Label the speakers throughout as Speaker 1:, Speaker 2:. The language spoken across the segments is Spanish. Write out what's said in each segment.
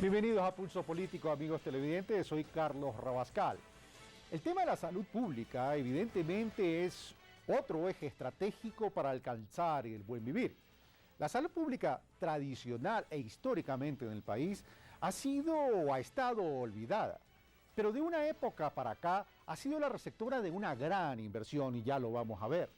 Speaker 1: Bienvenidos a Pulso Político, amigos televidentes. Soy Carlos Rabascal. El tema de la salud pública, evidentemente, es otro eje estratégico para alcanzar el buen vivir. La salud pública tradicional e históricamente en el país ha sido o ha estado olvidada, pero de una época para acá ha sido la receptora de una gran inversión y ya lo vamos a ver.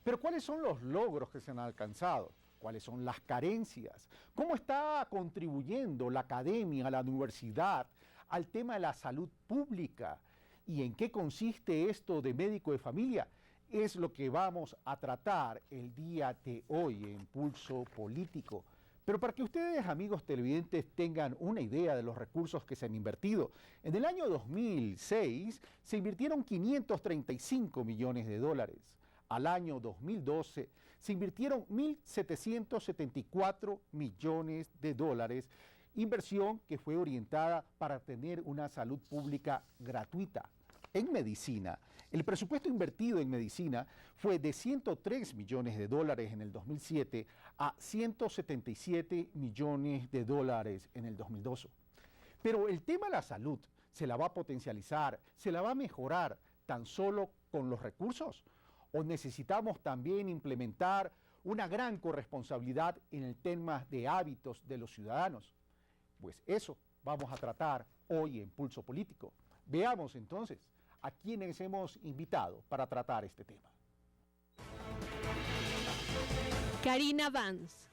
Speaker 1: Pero ¿cuáles son los logros que se han alcanzado? ¿Cuáles son las carencias? ¿Cómo está contribuyendo la academia, la universidad al tema de la salud pública? ¿Y en qué consiste esto de médico de familia? Es lo que vamos a tratar el día de hoy en Pulso Político. Pero para que ustedes, amigos televidentes, tengan una idea de los recursos que se han invertido, en el año 2006 se invirtieron 535 millones de dólares. Al año 2012 se invirtieron 1.774 millones de dólares, inversión que fue orientada para tener una salud pública gratuita. En medicina, el presupuesto invertido en medicina fue de 103 millones de dólares en el 2007 a 177 millones de dólares en el 2012. Pero el tema de la salud se la va a potencializar, se la va a mejorar tan solo con los recursos. ¿O necesitamos también implementar una gran corresponsabilidad en el tema de hábitos de los ciudadanos? Pues eso vamos a tratar hoy en Pulso Político. Veamos entonces a quienes hemos invitado para tratar este tema.
Speaker 2: Karina Vance,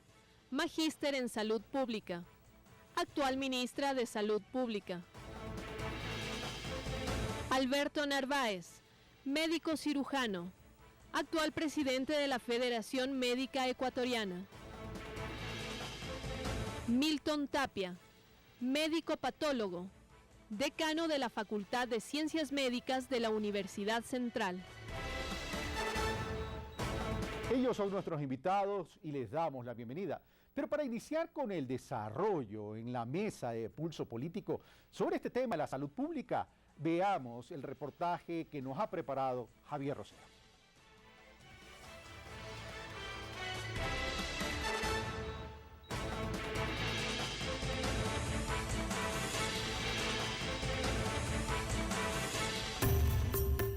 Speaker 2: magíster en Salud Pública, actual ministra de Salud Pública. Alberto Narváez, médico cirujano, actual presidente de la Federación Médica Ecuatoriana. Milton Tapia, médico patólogo, decano de la Facultad de Ciencias Médicas de la Universidad Central.
Speaker 1: Ellos son nuestros invitados y les damos la bienvenida. Pero para iniciar con el desarrollo en la mesa de Pulso Político sobre este tema de la salud pública, veamos el reportaje que nos ha preparado Javier Rosero.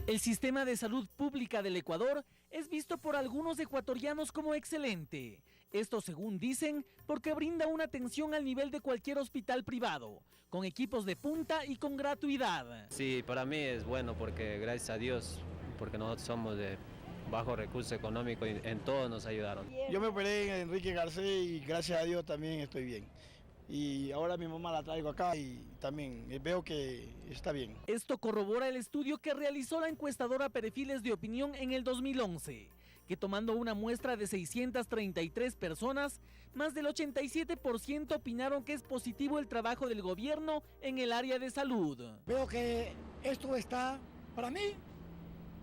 Speaker 3: El sistema de salud pública del Ecuador es visto por algunos ecuatorianos como excelente. Esto, según dicen, porque brinda una atención al nivel de cualquier hospital privado, con equipos de punta y con gratuidad.
Speaker 4: Sí, para mí es bueno porque gracias a Dios, porque nosotros somos de bajo recurso económico y en todo nos ayudaron.
Speaker 5: Yo me operé en Enrique Garcés y gracias a Dios también estoy bien. Y ahora mi mamá la traigo acá y también veo que está bien.
Speaker 3: Esto corrobora el estudio que realizó la encuestadora Perfiles de Opinión en el 2011, que tomando una muestra de 633 personas, más del 87% opinaron que es positivo el trabajo del gobierno en el área de salud.
Speaker 6: Veo que esto está, para mí,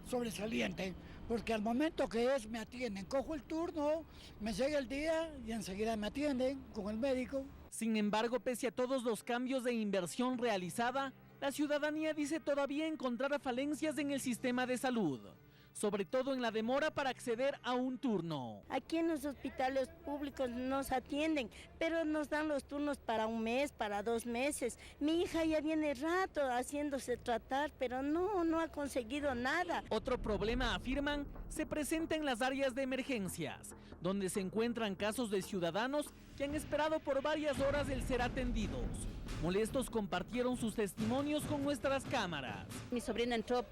Speaker 6: sobresaliente, porque al momento que me atienden, cojo el turno, me llega el día y enseguida me atienden con el médico.
Speaker 3: Sin embargo, pese a todos los cambios de inversión realizada, la ciudadanía dice todavía encontrar falencias en el sistema de salud, sobre todo en la demora para acceder a un turno.
Speaker 7: Aquí en los hospitales públicos nos atienden, pero nos dan los turnos para un mes, para 2 meses. Mi hija ya viene rato haciéndose tratar, pero no ha conseguido nada.
Speaker 3: Otro problema, afirman, se presenta en las áreas de emergencias, donde se encuentran casos de ciudadanos que han esperado por varias horas el ser atendidos. Molestos compartieron sus testimonios con nuestras cámaras.
Speaker 8: Mi sobrina entró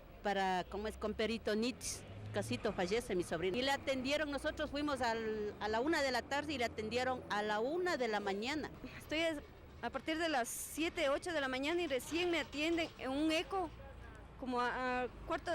Speaker 8: con peritonitis, casito fallece mi sobrina. Y le atendieron, nosotros fuimos a la 1 de la tarde y le atendieron a la 1 de la mañana.
Speaker 9: Estoy a partir de las 7, 8 de la mañana y recién me atienden en un eco como a cuarto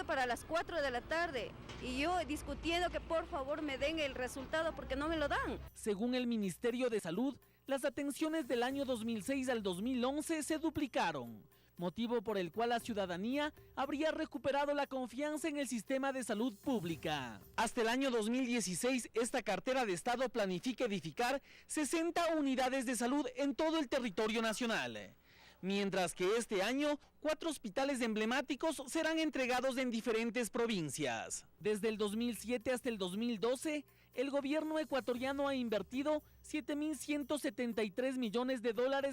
Speaker 9: para las 4 de la tarde. Y yo discutiendo que por favor me den el resultado porque no me lo dan.
Speaker 3: Según el Ministerio de Salud, las atenciones del año 2006 al 2011 se duplicaron, motivo por el cual la ciudadanía habría recuperado la confianza en el sistema de salud pública. Hasta el año 2016, esta cartera de Estado planifica edificar 60 unidades de salud en todo el territorio nacional. Mientras que este año, 4 hospitales emblemáticos serán entregados en diferentes provincias. Desde el 2007 hasta el 2012, el gobierno ecuatoriano ha invertido $7.173 millones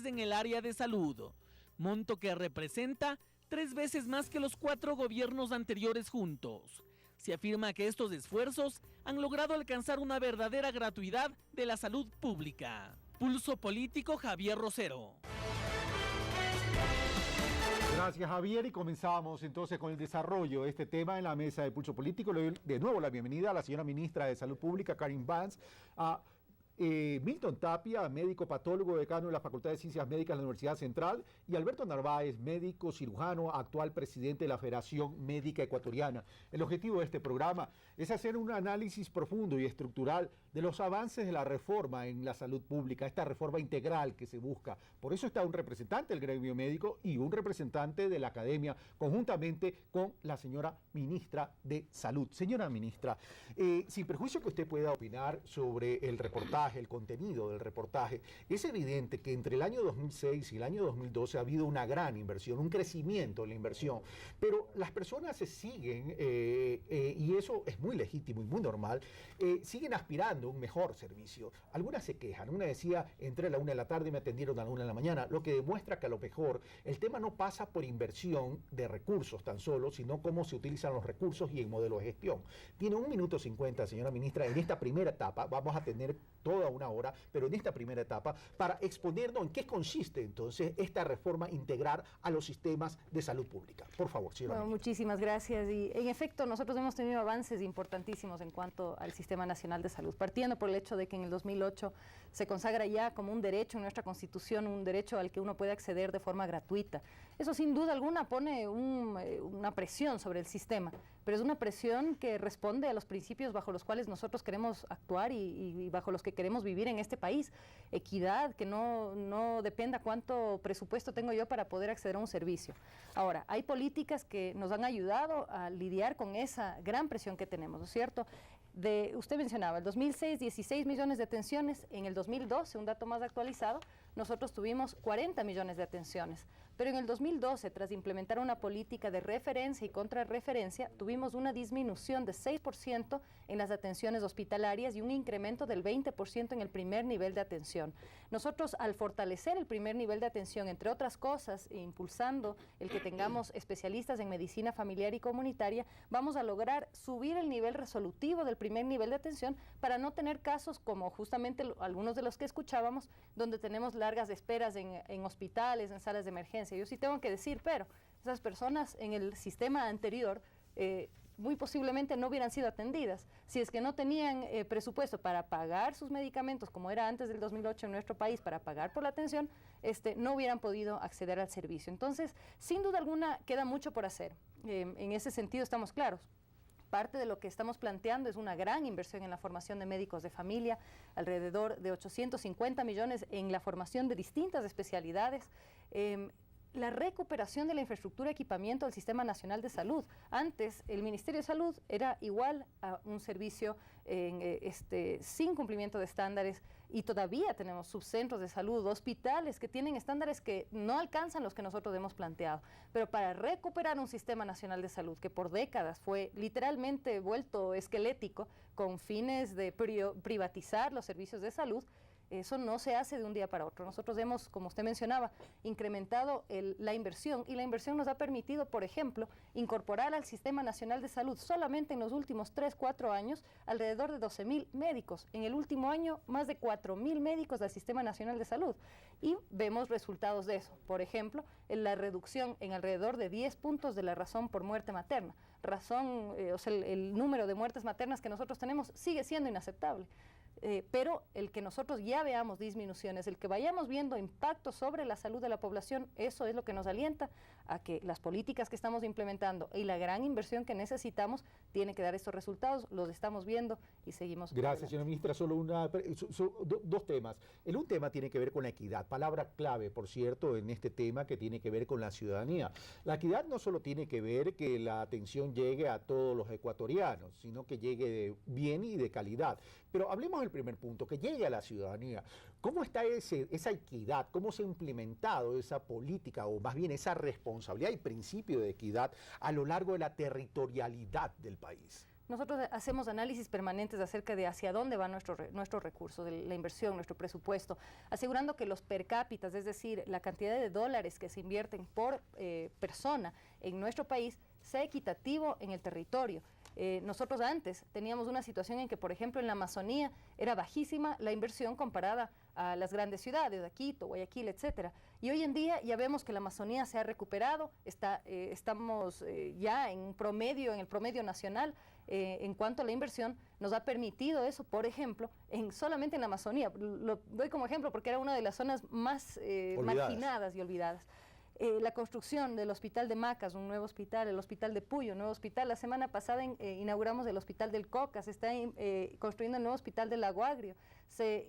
Speaker 3: en el área de salud, monto que representa 3 veces más que los 4 gobiernos anteriores juntos. Se afirma que estos esfuerzos han logrado alcanzar una verdadera gratuidad de la salud pública. Pulso Político, Javier Rosero.
Speaker 1: Gracias, Javier, y comenzamos entonces con el desarrollo de este tema en la mesa de Pulso Político. Le doy de nuevo la bienvenida a la señora ministra de Salud Pública, Karin Vance, a Milton Tapia, médico patólogo, decano de la Facultad de Ciencias Médicas de la Universidad Central, y Alberto Narváez, médico cirujano, actual presidente de la Federación Médica Ecuatoriana. El objetivo de este programa es hacer un análisis profundo y estructural de los avances de la reforma en la salud pública, esta reforma integral que se busca. Por eso está un representante del gremio médico y un representante de la academia, conjuntamente con la señora ministra de Salud. Señora ministra, sin perjuicio que usted pueda opinar sobre el reportaje, el contenido del reportaje, es evidente que entre el año 2006 y el año 2012 ha habido una gran inversión, un crecimiento en la inversión, pero las personas se siguen, y eso es muy legítimo y muy normal, siguen aspirando a un mejor servicio. Algunas se quejan, una decía, entré a la 1 de la tarde y me atendieron a la 1 de la mañana, lo que demuestra que a lo mejor el tema no pasa por inversión de recursos tan solo, sino cómo se utilizan los recursos y el modelo de gestión. Tiene 1 minuto 50, señora ministra, en esta primera etapa, vamos a tener toda una hora, pero en esta primera etapa, para exponernos en qué consiste entonces esta reforma integral a los sistemas de salud pública. Por favor, señora.
Speaker 10: Bueno, muchísimas gracias. Y en efecto, nosotros hemos tenido avances importantísimos en cuanto al Sistema Nacional de Salud, partiendo por el hecho de que en el 2008 se consagra ya como un derecho en nuestra Constitución, un derecho al que uno puede acceder de forma gratuita. Eso sin duda alguna pone una presión sobre el sistema, pero es una presión que responde a los principios bajo los cuales nosotros queremos actuar y bajo los que queremos vivir en este país. Equidad, que no dependa cuánto presupuesto tengo yo para poder acceder a un servicio. Ahora, hay políticas que nos han ayudado a lidiar con esa gran presión que tenemos, ¿no es cierto? Usted mencionaba, el 2006, 16 millones de atenciones, en el 2012, un dato más actualizado, nosotros tuvimos 40 millones de atenciones, pero en el 2012, tras implementar una política de referencia y contrarreferencia, tuvimos una disminución de 6% en las atenciones hospitalarias y un incremento del 20% en el primer nivel de atención. Nosotros, al fortalecer el primer nivel de atención, entre otras cosas, e impulsando el que tengamos especialistas en medicina familiar y comunitaria, vamos a lograr subir el nivel resolutivo del primer nivel de atención para no tener casos como justamente algunos de los que escuchábamos, donde tenemos largas esperas en hospitales, en salas de emergencia. Yo sí tengo que decir, pero esas personas en el sistema anterior muy posiblemente no hubieran sido atendidas. Si es que no tenían presupuesto para pagar sus medicamentos, como era antes del 2008 en nuestro país, para pagar por la atención, no hubieran podido acceder al servicio. Entonces, sin duda alguna, queda mucho por hacer. En ese sentido estamos claros. Parte de lo que estamos planteando es una gran inversión en la formación de médicos de familia, alrededor de 850 millones en la formación de distintas especialidades, la recuperación de la infraestructura de equipamiento del Sistema Nacional de Salud. Antes, el Ministerio de Salud era igual a un servicio sin cumplimiento de estándares, y todavía tenemos subcentros de salud, hospitales que tienen estándares que no alcanzan los que nosotros hemos planteado. Pero para recuperar un Sistema Nacional de Salud que por décadas fue literalmente vuelto esquelético con fines de privatizar los servicios de salud, eso no se hace de un día para otro. Nosotros hemos, como usted mencionaba, incrementado la inversión, y la inversión nos ha permitido, por ejemplo, incorporar al Sistema Nacional de Salud solamente en los últimos 3-4 años alrededor de 12.000 médicos. En el último año, más de 4.000 médicos del Sistema Nacional de Salud. Y vemos resultados de eso. Por ejemplo, en la reducción en alrededor de 10 puntos de la razón por muerte materna. El número de muertes maternas que nosotros tenemos sigue siendo inaceptable. Pero el que nosotros ya veamos disminuciones, el que vayamos viendo impactos sobre la salud de la población, eso es lo que nos alienta a que las políticas que estamos implementando y la gran inversión que necesitamos tiene que dar estos resultados. Los estamos viendo y seguimos.
Speaker 1: Gracias, señora ministra. Solo dos temas. Un tema tiene que ver con la equidad, palabra clave, por cierto, en este tema, que tiene que ver con la ciudadanía. La equidad no solo tiene que ver que la atención llegue a todos los ecuatorianos, sino que llegue bien y de calidad. Pero hablemos del primer punto, que llegue a la ciudadanía. ¿Cómo está esa equidad? ¿Cómo se ha implementado esa política, o más bien esa responsabilidad y principio de equidad a lo largo de la territorialidad del país?
Speaker 10: nosotros hacemos análisis permanentes acerca de hacia dónde va nuestro recurso, de la inversión, nuestro presupuesto, asegurando que los per cápita, es decir, la cantidad de dólares que se invierten por persona en nuestro país, sea equitativo en el territorio. Nosotros antes teníamos una situación en que, por ejemplo, en la Amazonía era bajísima la inversión comparada a las grandes ciudades, a Quito, Guayaquil, etcétera. Y hoy en día ya vemos que la Amazonía se ha recuperado, estamos ya en el promedio nacional en cuanto a la inversión. Nos ha permitido eso, por ejemplo, solamente en la Amazonía. Lo doy como ejemplo porque era una de las zonas más marginadas y olvidadas. La construcción del Hospital de Macas, un nuevo hospital, el Hospital de Puyo, un nuevo hospital. La semana pasada inauguramos el Hospital del Coca, se está construyendo el nuevo Hospital del Lago Agrio, se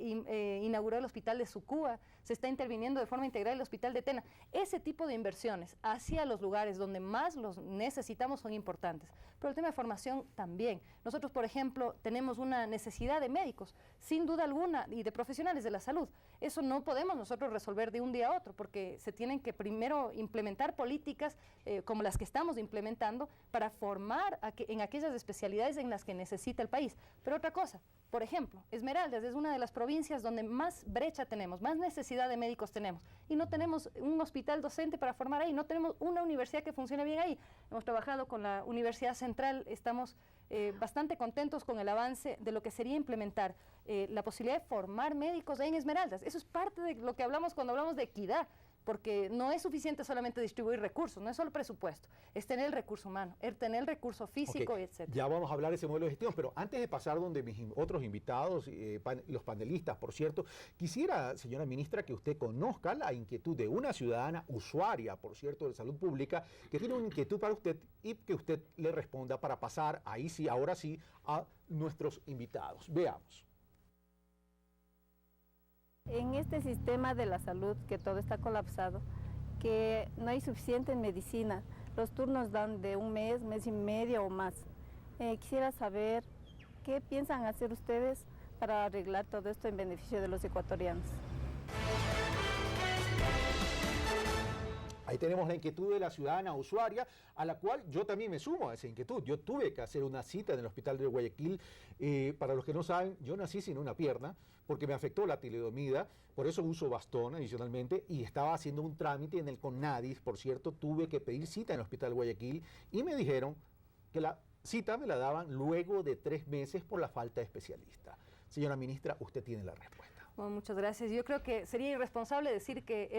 Speaker 10: inauguró el Hospital de Sucúa, se está interviniendo de forma integral el Hospital de Tena. Ese tipo de inversiones hacia los lugares donde más los necesitamos son importantes. Pero el tema de formación también. Nosotros, por ejemplo, tenemos una necesidad de médicos, sin duda alguna, y de profesionales de la salud. Eso no podemos nosotros resolver de un día a otro, porque se tienen que primero implementar políticas como las que estamos implementando para formar en aquellas especialidades en las que necesita el país. Pero otra cosa, por ejemplo, Esmeraldas es una de las provincias donde más brecha tenemos, más necesidad de médicos tenemos, y no tenemos un hospital docente para formar ahí, no tenemos una universidad que funcione bien ahí. Hemos trabajado con la Universidad Central, estamos bastante contentos con el avance de lo que sería implementar la posibilidad de formar médicos en Esmeraldas. Eso es parte de lo que hablamos cuando hablamos de equidad, porque no es suficiente solamente distribuir recursos, no es solo presupuesto, es tener el recurso humano, es tener el recurso físico, etc.
Speaker 1: Ya vamos a hablar de ese modelo de gestión, pero antes de pasar donde mis otros invitados, los panelistas, por cierto, quisiera, señora ministra, que usted conozca la inquietud de una ciudadana usuaria, por cierto, de salud pública, que tiene una inquietud para usted y que usted le responda para pasar, ahí sí, ahora sí, a nuestros invitados. Veamos.
Speaker 11: En este sistema de la salud, que todo está colapsado, que no hay suficiente medicina, los turnos dan de un mes, mes y medio o más. Quisiera saber qué piensan hacer ustedes para arreglar todo esto en beneficio de los ecuatorianos.
Speaker 1: Ahí tenemos la inquietud de la ciudadana usuaria, a la cual yo también me sumo a esa inquietud. Yo tuve que hacer una cita en el hospital de Guayaquil. Para los que no saben, yo nací sin una pierna porque me afectó la talidomida, por eso uso bastón adicionalmente, y estaba haciendo un trámite en el CONADIS. Por cierto, tuve que pedir cita en el hospital de Guayaquil y me dijeron que la cita me la daban luego de 3 meses por la falta de especialista. Señora ministra, usted tiene la respuesta.
Speaker 10: Bueno, muchas gracias. Yo creo que sería irresponsable decir que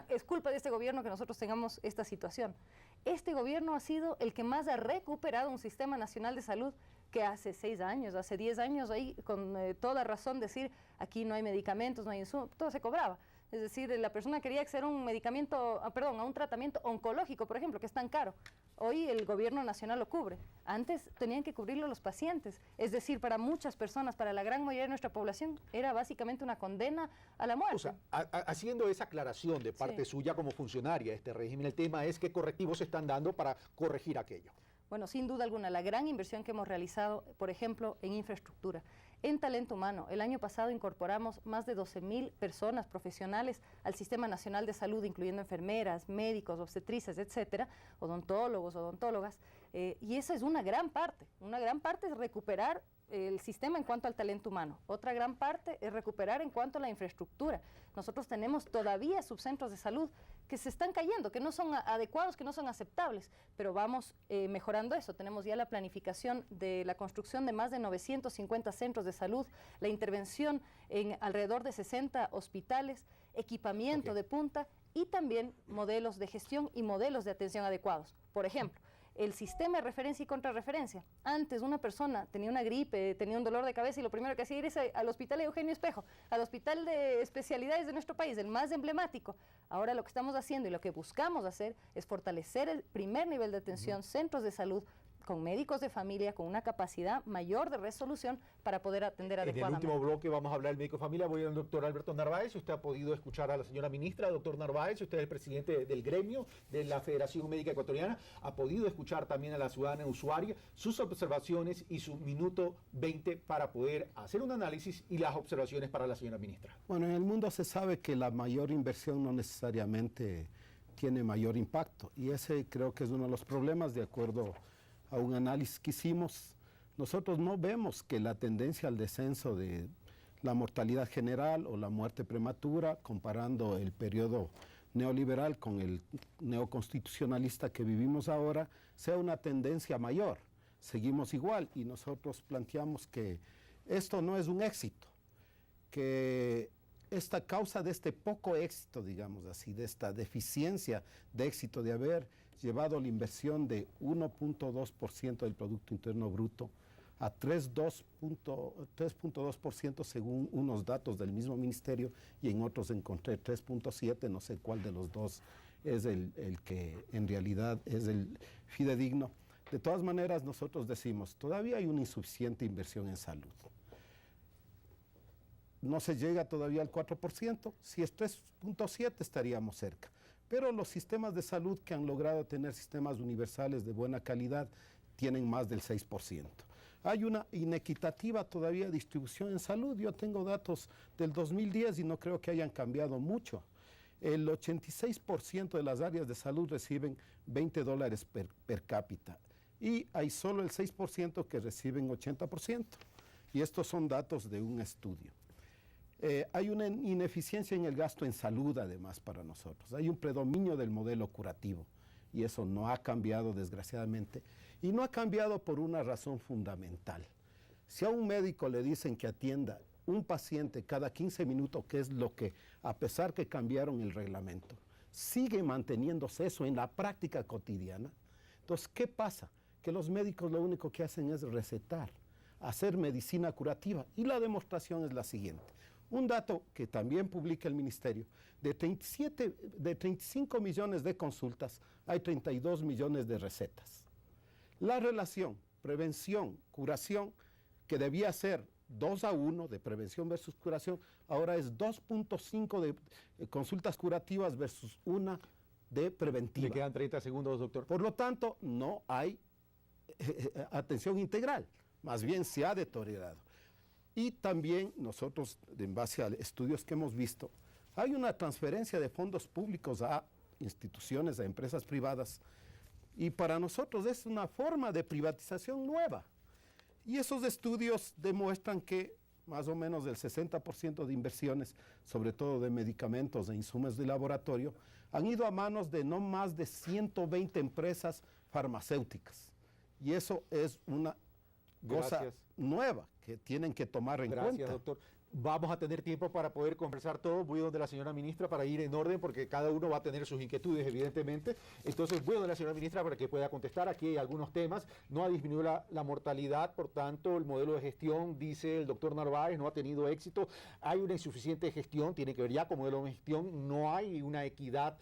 Speaker 10: es culpa de este gobierno que nosotros tengamos esta situación. Este gobierno ha sido el que más ha recuperado un sistema nacional de salud que hace 6 años, hace 10 años, ahí con toda razón decir aquí no hay medicamentos, no hay insumos, todo se cobraba. Es decir, la persona quería acceder a un tratamiento oncológico, por ejemplo, que es tan caro. Hoy el gobierno nacional lo cubre. Antes tenían que cubrirlo los pacientes. Es decir, para muchas personas, para la gran mayoría de nuestra población, era básicamente una condena a la muerte.
Speaker 1: O sea, haciendo esa aclaración de parte suya como funcionaria de este régimen, el tema es qué correctivos se están dando para corregir aquello.
Speaker 10: Bueno, sin duda alguna, la gran inversión que hemos realizado, por ejemplo, en infraestructura, en talento humano. El año pasado incorporamos más de 12,000 personas profesionales al Sistema Nacional de Salud, incluyendo enfermeras, médicos, obstetrices, etcétera, odontólogos, odontólogas, y esa es una gran parte es recuperar el sistema en cuanto al talento humano. Otra gran parte es recuperar en cuanto a la infraestructura. Nosotros tenemos todavía subcentros de salud que se están cayendo, que no son adecuados, que no son aceptables, pero vamos mejorando eso. Tenemos ya la planificación de la construcción de más de 950 centros de salud, la intervención en alrededor de 60 hospitales, equipamiento de punta y también modelos de gestión y modelos de atención adecuados. Por ejemplo, el sistema de referencia y contrarreferencia. Antes una persona tenía una gripe, tenía un dolor de cabeza y lo primero que hacía era irse al hospital Eugenio Espejo, al hospital de especialidades de nuestro país, el más emblemático. Ahora lo que estamos haciendo y lo que buscamos hacer es fortalecer el primer nivel de atención, centros de salud, con médicos de familia, con una capacidad mayor de resolución para poder atender adecuadamente.
Speaker 1: En el último bloque vamos a hablar del médico de familia. Voy al doctor Alberto Narváez. Usted ha podido escuchar a la señora ministra, doctor Narváez. Usted es el presidente del gremio de la Federación Médica Ecuatoriana. Ha podido escuchar también a la ciudadana usuaria sus observaciones y su minuto 20 para poder hacer un análisis y las observaciones para la señora ministra.
Speaker 12: Bueno, en el mundo se sabe que la mayor inversión no necesariamente tiene mayor impacto. Y ese creo que es uno de los problemas de acuerdo a un análisis que hicimos, nosotros no vemos que la tendencia al descenso de la mortalidad general o la muerte prematura, comparando el periodo neoliberal con el neoconstitucionalista que vivimos ahora, sea una tendencia mayor. Seguimos igual y nosotros planteamos que esto no es un éxito, que esta causa de este poco éxito, digamos así, de esta deficiencia de éxito de haber llevado la inversión de 1.2% del Producto Interno Bruto a 3.2% según unos datos del mismo ministerio, y en otros encontré 3.7%, no sé cuál de los dos es el que en realidad es el fidedigno. De todas maneras, nosotros decimos, todavía hay una insuficiente inversión en salud. No se llega todavía al 4%, si es 3.7 estaríamos cerca. Pero los sistemas de salud que han logrado tener sistemas universales de buena calidad tienen más del 6%. Hay una inequitativa todavía distribución en salud. Yo tengo datos del 2010 y no creo que hayan cambiado mucho. El 86% de las áreas de salud reciben $20 per cápita y hay solo el 6% que reciben 80%. Y estos son datos de un estudio. Hay una ineficiencia en el gasto en salud, además, para nosotros. Hay un predominio del modelo curativo y eso no ha cambiado, desgraciadamente, y no ha cambiado por una razón fundamental. Si a un médico le dicen que atienda un paciente cada 15 minutos, que es lo que, a pesar que cambiaron el reglamento, sigue manteniéndose eso en la práctica cotidiana, entonces, ¿qué pasa? Que los médicos lo único que hacen es recetar, hacer medicina curativa, y la demostración es la siguiente. Un dato que también publica el Ministerio, de 35 millones de consultas, hay 32 millones de recetas. La relación prevención-curación, que debía ser 2:1 de prevención versus curación, ahora es 2.5 de consultas curativas versus 1 de preventiva.
Speaker 1: Le quedan 30 segundos, doctor.
Speaker 12: Por lo tanto, no hay atención integral, más bien se ha deteriorado. Y también nosotros, en base a estudios que hemos visto, hay una transferencia de fondos públicos a instituciones, a empresas privadas, y para nosotros es una forma de privatización nueva. Y esos estudios demuestran que más o menos el 60% de inversiones, sobre todo de medicamentos e insumos de laboratorio, han ido a manos de no más de 120 empresas farmacéuticas. Y eso es una cosa nueva que tienen que tomar en cuenta.
Speaker 1: Gracias, doctor. Vamos a tener tiempo para poder conversar todo. Voy donde la señora ministra para ir en orden, porque cada uno va a tener sus inquietudes, evidentemente. Entonces voy donde la señora ministra para que pueda contestar. Aquí hay algunos temas. No ha disminuido la mortalidad, por tanto, el modelo de gestión, dice el doctor Narváez, no ha tenido éxito. Hay una insuficiente gestión, tiene que ver ya con modelo de gestión. No hay una equidad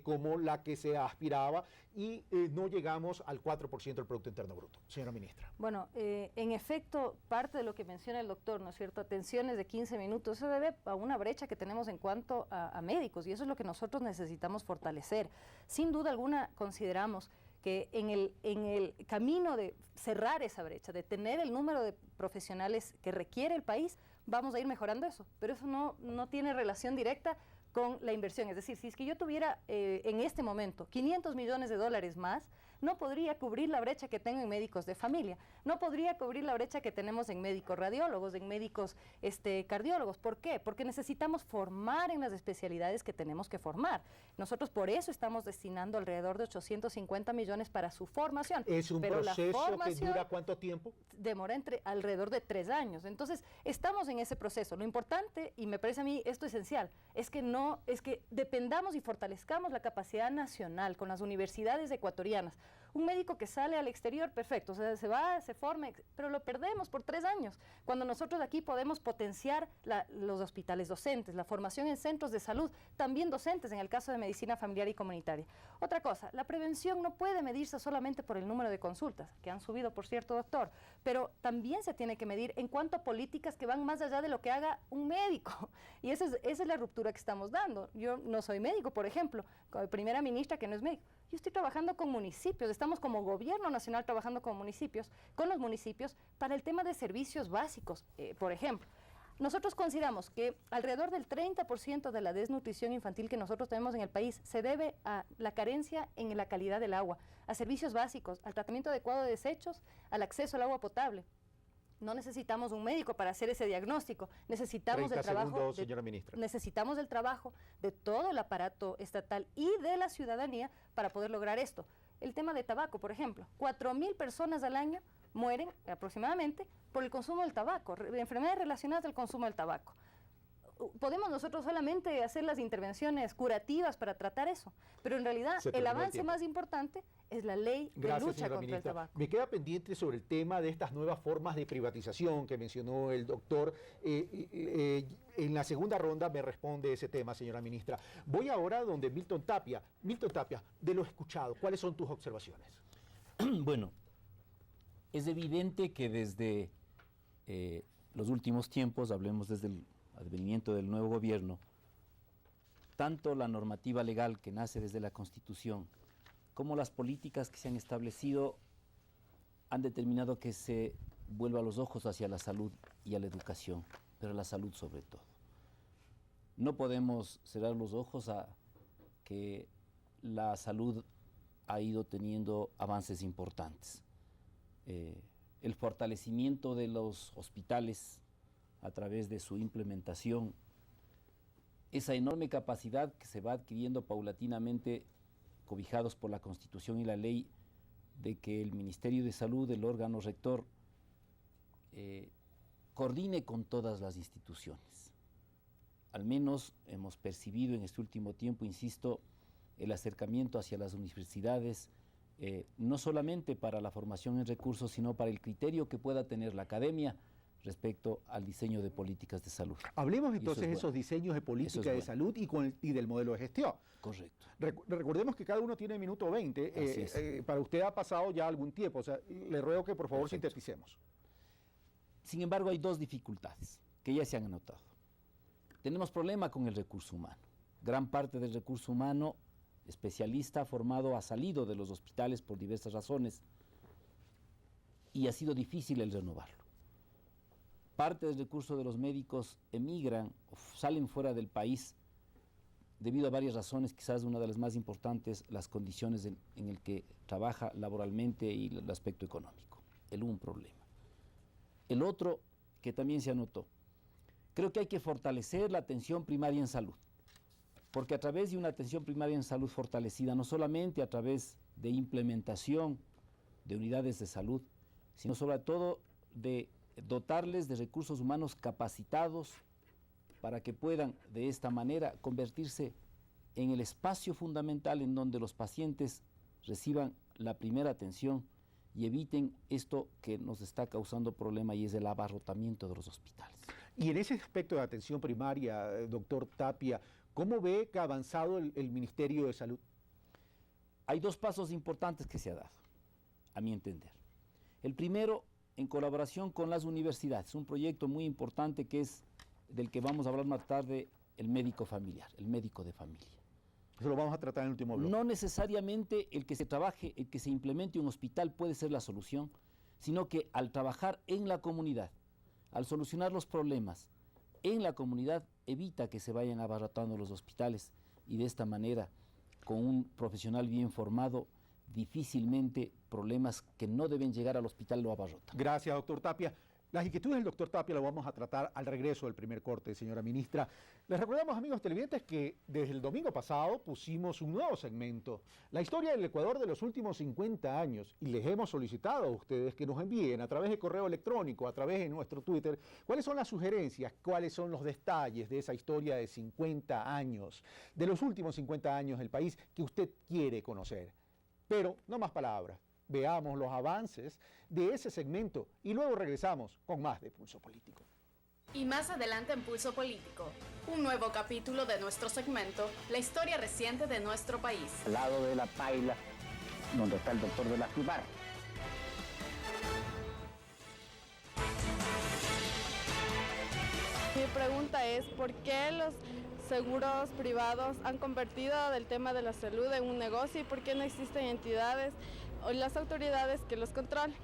Speaker 1: como la que se aspiraba y no llegamos al 4% del Producto Interno Bruto. Señora ministra.
Speaker 10: Bueno, en efecto, parte de lo que menciona el doctor, ¿no es cierto? Atenciones de 15 minutos, eso debe a una brecha que tenemos en cuanto a médicos, y eso es lo que nosotros necesitamos fortalecer. Sin duda alguna consideramos que en el camino de cerrar esa brecha, de tener el número de profesionales que requiere el país, vamos a ir mejorando eso, pero eso no tiene relación directa con la inversión. Es decir, si es que yo tuviera en este momento $500 millones más, no podría cubrir la brecha que tengo en médicos de familia, no podría cubrir la brecha que tenemos en médicos radiólogos, en médicos cardiólogos. ¿Por qué? Porque necesitamos formar en las especialidades que tenemos que formar. Nosotros por eso estamos destinando alrededor de 850 millones para su formación.
Speaker 1: ¿Es un proceso que dura cuánto tiempo?
Speaker 10: Demora alrededor de 3 años. Entonces, estamos en ese proceso. Lo importante, y me parece a mí esto esencial, es que dependamos y fortalezcamos la capacidad nacional con las universidades ecuatorianas. Un médico que sale al exterior, perfecto, o sea, se va, se forma, pero lo perdemos por 3 años. Cuando nosotros aquí podemos potenciar los hospitales docentes, la formación en centros de salud, también docentes en el caso de medicina familiar y comunitaria. Otra cosa, la prevención no puede medirse solamente por el número de consultas, que han subido, por cierto, doctor, pero también se tiene que medir en cuanto a políticas que van más allá de lo que haga un médico. Y esa es la ruptura que estamos dando. Yo no soy médico, por ejemplo, como primera ministra que no es médico. Yo estoy trabajando con municipios, estamos como gobierno nacional trabajando con los municipios para el tema de servicios básicos. Por ejemplo, Nosotros consideramos que alrededor del 30% de la desnutrición infantil que nosotros tenemos en el país se debe a la carencia en la calidad del agua, a servicios básicos, al tratamiento adecuado de desechos, al acceso al agua potable. No necesitamos un médico para hacer ese diagnóstico, necesitamos el trabajo,
Speaker 1: señora ministra.
Speaker 10: Necesitamos el trabajo de todo el aparato estatal y de la ciudadanía para poder lograr esto. El tema de tabaco, por ejemplo, 4.000 personas al año mueren aproximadamente por el consumo del tabaco, enfermedades relacionadas al consumo del tabaco. Podemos nosotros solamente hacer las intervenciones curativas para tratar eso, pero en realidad el avance más importante es la ley de lucha contra el tabaco.
Speaker 1: Me queda pendiente sobre el tema de estas nuevas formas de privatización que mencionó el doctor. En la segunda ronda me responde ese tema, señora ministra. Voy ahora donde Milton Tapia. Milton Tapia, de lo escuchado, ¿cuáles son tus observaciones?
Speaker 13: Bueno, es evidente que desde los últimos tiempos, hablemos desde el advenimiento del nuevo gobierno, tanto la normativa legal que nace desde la Constitución como las políticas que se han establecido han determinado que se vuelva los ojos hacia la salud y a la educación, pero a la salud sobre todo. No podemos cerrar los ojos a que la salud ha ido teniendo avances importantes. El fortalecimiento de los hospitales a través de su implementación, esa enorme capacidad que se va adquiriendo paulatinamente, cobijados por la Constitución y la ley, de que el Ministerio de Salud, el órgano rector, coordine con todas las instituciones. Al menos hemos percibido en este último tiempo, insisto, el acercamiento hacia las universidades, no solamente para la formación en recursos, sino para el criterio que pueda tener la academia respecto al diseño de políticas de salud.
Speaker 1: Hablemos entonces de esos diseños de política de salud y del modelo de gestión.
Speaker 13: Correcto.
Speaker 1: Recordemos que cada uno tiene minuto 20. Para usted ha pasado ya algún tiempo, o sea, le ruego que por favor sinteticemos.
Speaker 13: Sin embargo, hay dos dificultades que ya se han anotado. Tenemos problema con el recurso humano. Gran parte del recurso humano especialista formado ha salido de los hospitales por diversas razones y ha sido difícil el renovarlo. Parte del recurso de los médicos emigran o salen fuera del país debido a varias razones, quizás una de las más importantes, las condiciones en el que trabaja laboralmente y el aspecto económico. Un problema. El otro, que también se anotó, creo que hay que fortalecer la atención primaria en salud, porque a través de una atención primaria en salud fortalecida, no solamente a través de implementación de unidades de salud, sino sobre todo de dotarles de recursos humanos capacitados para que puedan de esta manera convertirse en el espacio fundamental en donde los pacientes reciban la primera atención y eviten esto que nos está causando problema y es el abarrotamiento de los hospitales.
Speaker 1: Y en ese aspecto de atención primaria, doctor Tapia, ¿cómo ve que ha avanzado el Ministerio de Salud?
Speaker 13: Hay dos pasos importantes que se ha dado, a mi entender. El primero, en colaboración con las universidades, un proyecto muy importante que es del que vamos a hablar más tarde, el médico familiar, el médico de familia.
Speaker 1: Eso lo vamos a tratar en el último bloque.
Speaker 13: No necesariamente el que se trabaje, el que se implemente un hospital puede ser la solución, sino que al trabajar en la comunidad, al solucionar los problemas en la comunidad, evita que se vayan abarrotando los hospitales y de esta manera, con un profesional bien formado, difícilmente problemas que no deben llegar al hospital lo abarrotan.
Speaker 1: Gracias, doctor Tapia. Las inquietudes del doctor Tapia las vamos a tratar al regreso del primer corte, señora ministra. Les recordamos, amigos televidentes, que desde el domingo pasado pusimos un nuevo segmento, la historia del Ecuador de los últimos 50 años, y les hemos solicitado a ustedes que nos envíen a través de correo electrónico, a través de nuestro Twitter, cuáles son las sugerencias, cuáles son los detalles de esa historia de 50 años, de los últimos 50 años del país que usted quiere conocer. Pero no más palabras. Veamos los avances de ese segmento y luego regresamos con más de Pulso Político.
Speaker 14: Y más adelante en Pulso Político, un nuevo capítulo de nuestro segmento, la historia reciente de nuestro país.
Speaker 15: Al lado de la paila, donde está el doctor de la FIBAR.
Speaker 11: Mi pregunta es, ¿por qué los seguros privados han convertido el tema de la salud en un negocio y por qué no existen entidades o las autoridades que los controlen?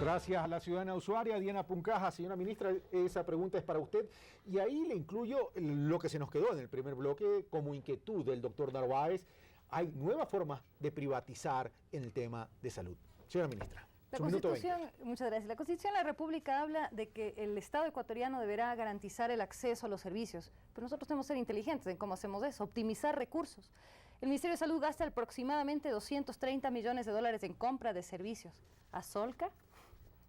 Speaker 1: Gracias a la ciudadana usuaria Diana Puncaja. Señora ministra, esa pregunta es para usted y ahí le incluyo lo que se nos quedó en el primer bloque como inquietud del doctor Narváez. Hay nuevas formas de privatizar en el tema de salud. Señora ministra.
Speaker 10: La Constitución, muchas gracias. La Constitución de la República habla de que el Estado ecuatoriano deberá garantizar el acceso a los servicios, pero nosotros tenemos que ser inteligentes en cómo hacemos eso, optimizar recursos. El Ministerio de Salud gasta aproximadamente 230 millones de dólares en compra de servicios. A Solca,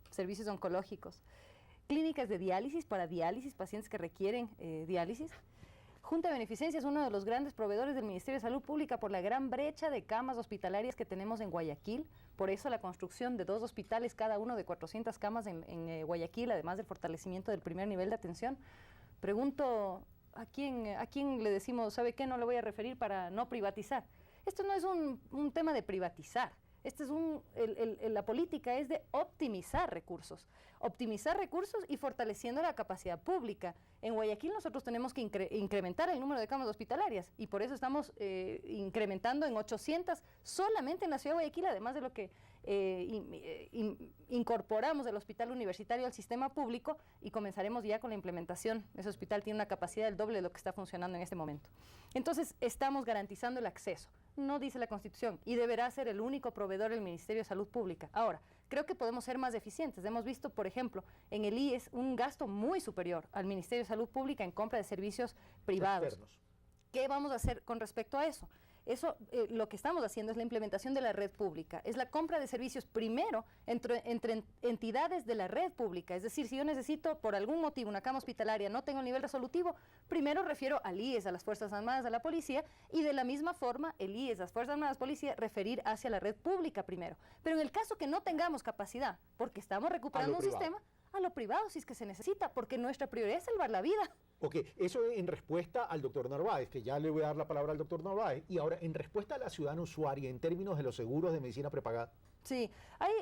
Speaker 10: servicios oncológicos, clínicas de diálisis para diálisis, pacientes que requieren diálisis. Junta de Beneficencia es uno de los grandes proveedores del Ministerio de Salud Pública por la gran brecha de camas hospitalarias que tenemos en Guayaquil. Por eso la construcción de 2 hospitales, cada uno de 400 camas en Guayaquil, además del fortalecimiento del primer nivel de atención. Pregunto, ¿a quién le decimos, sabe qué, no le voy a referir para no privatizar? Esto no es un tema de privatizar. La política es de optimizar recursos y fortaleciendo la capacidad pública. En Guayaquil nosotros tenemos que incrementar el número de camas hospitalarias y por eso estamos incrementando en 800 solamente en la ciudad de Guayaquil, además de lo que incorporamos del hospital universitario al sistema público y comenzaremos ya con la implementación. Ese hospital tiene una capacidad del doble de lo que está funcionando en este momento. Entonces estamos garantizando el acceso. No dice la Constitución y deberá ser el único proveedor el Ministerio de Salud Pública. Ahora, creo que podemos ser más eficientes. Hemos visto, por ejemplo, en el IES un gasto muy superior al Ministerio de Salud Pública en compra de servicios privados. Externos. ¿Qué vamos a hacer con respecto a eso? Eso, lo que estamos haciendo es la implementación de la red pública, es la compra de servicios primero entre entidades de la red pública. Es decir, si yo necesito por algún motivo una cama hospitalaria, no tengo el nivel resolutivo, primero refiero al IES, a las Fuerzas Armadas, a la policía, y de la misma forma el IES, las Fuerzas Armadas, policía, referir hacia la red pública primero. Pero en el caso que no tengamos capacidad, porque estamos recuperando un sistema, a lo privado si es que se necesita, porque nuestra prioridad es salvar la vida.
Speaker 1: Ok, eso en respuesta al doctor Narváez, que ya le voy a dar la palabra al doctor Narváez, y ahora en respuesta a la ciudadana usuaria en términos de los seguros de medicina prepagada.
Speaker 10: Sí,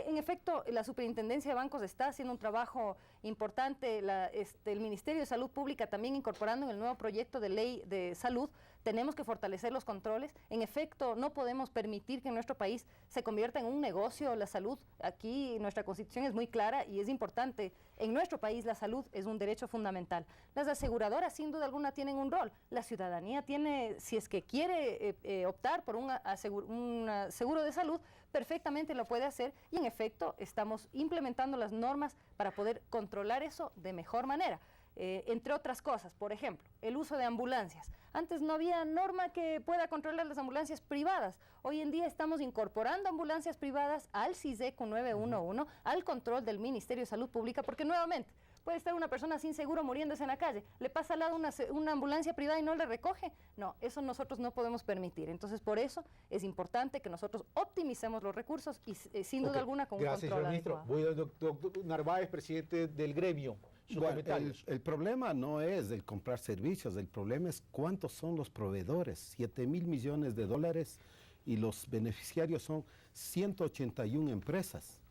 Speaker 10: en efecto, la Superintendencia de Bancos está haciendo un trabajo importante, el Ministerio de Salud Pública también incorporando en el nuevo proyecto de ley de salud. Tenemos que fortalecer los controles. En efecto, no podemos permitir que en nuestro país se convierta en un negocio la salud. Aquí nuestra Constitución es muy clara y es importante. En nuestro país la salud es un derecho fundamental. Las aseguradoras sin duda alguna tienen un rol. La ciudadanía tiene, si es que quiere optar por un seguro de salud, perfectamente lo puede hacer y en efecto estamos implementando las normas para poder controlar eso de mejor manera. Entre otras cosas, por ejemplo, el uso de ambulancias. Antes no había norma que pueda controlar las ambulancias privadas. Hoy en día estamos incorporando ambulancias privadas al CISECO 911, al control del Ministerio de Salud Pública, porque nuevamente puede estar una persona sin seguro muriéndose en la calle, le pasa al lado una ambulancia privada y no le recoge. No, eso nosotros no podemos permitir. Entonces, por eso es importante que nosotros optimicemos los recursos y sin duda alguna con un control adecuado.
Speaker 1: Voy al doctor Narváez, presidente del gremio.
Speaker 12: Bueno, el problema no es el comprar servicios, el problema es cuántos son los proveedores, 7.000 millones de dólares y los beneficiarios son 181 empresas.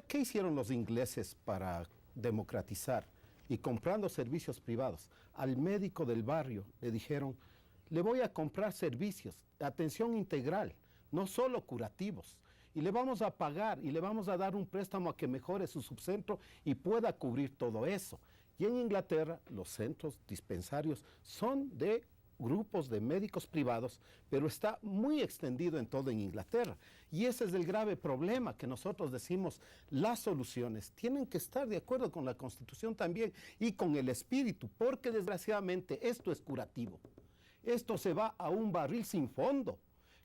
Speaker 12: ¿Qué hicieron los ingleses para democratizar y comprando servicios privados? Al médico del barrio le dijeron, le voy a comprar servicios, atención integral, no solo curativos. Y le vamos a pagar y le vamos a dar un préstamo a que mejore su subcentro y pueda cubrir todo eso. Y en Inglaterra los centros dispensarios son de grupos de médicos privados, pero está muy extendido en todo en Inglaterra. Y ese es el grave problema que nosotros decimos, las soluciones tienen que estar de acuerdo con la Constitución también y con el espíritu, porque desgraciadamente esto es curativo. Esto se va a un barril sin fondo,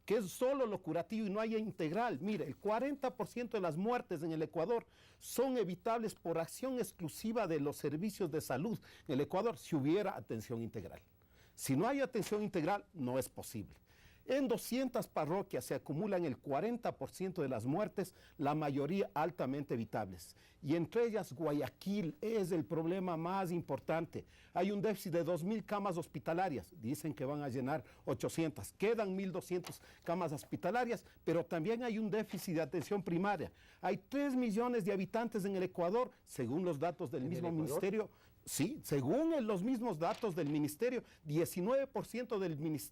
Speaker 12: que es solo lo curativo y no hay integral. Mire, el 40% de las muertes en el Ecuador son evitables por acción exclusiva de los servicios de salud en el Ecuador si hubiera atención integral. Si no hay atención integral, no es posible. En 200 parroquias se acumulan el 40% de las muertes, la mayoría altamente evitables. Y entre ellas Guayaquil es el problema más importante. Hay un déficit de 2.000 camas hospitalarias. Dicen que van a llenar 800. Quedan 1.200 camas hospitalarias, pero también hay un déficit de atención primaria. Hay 3 millones de habitantes en el Ecuador, según los datos del mismo ministerio. Sí, según los mismos datos del ministerio, 19%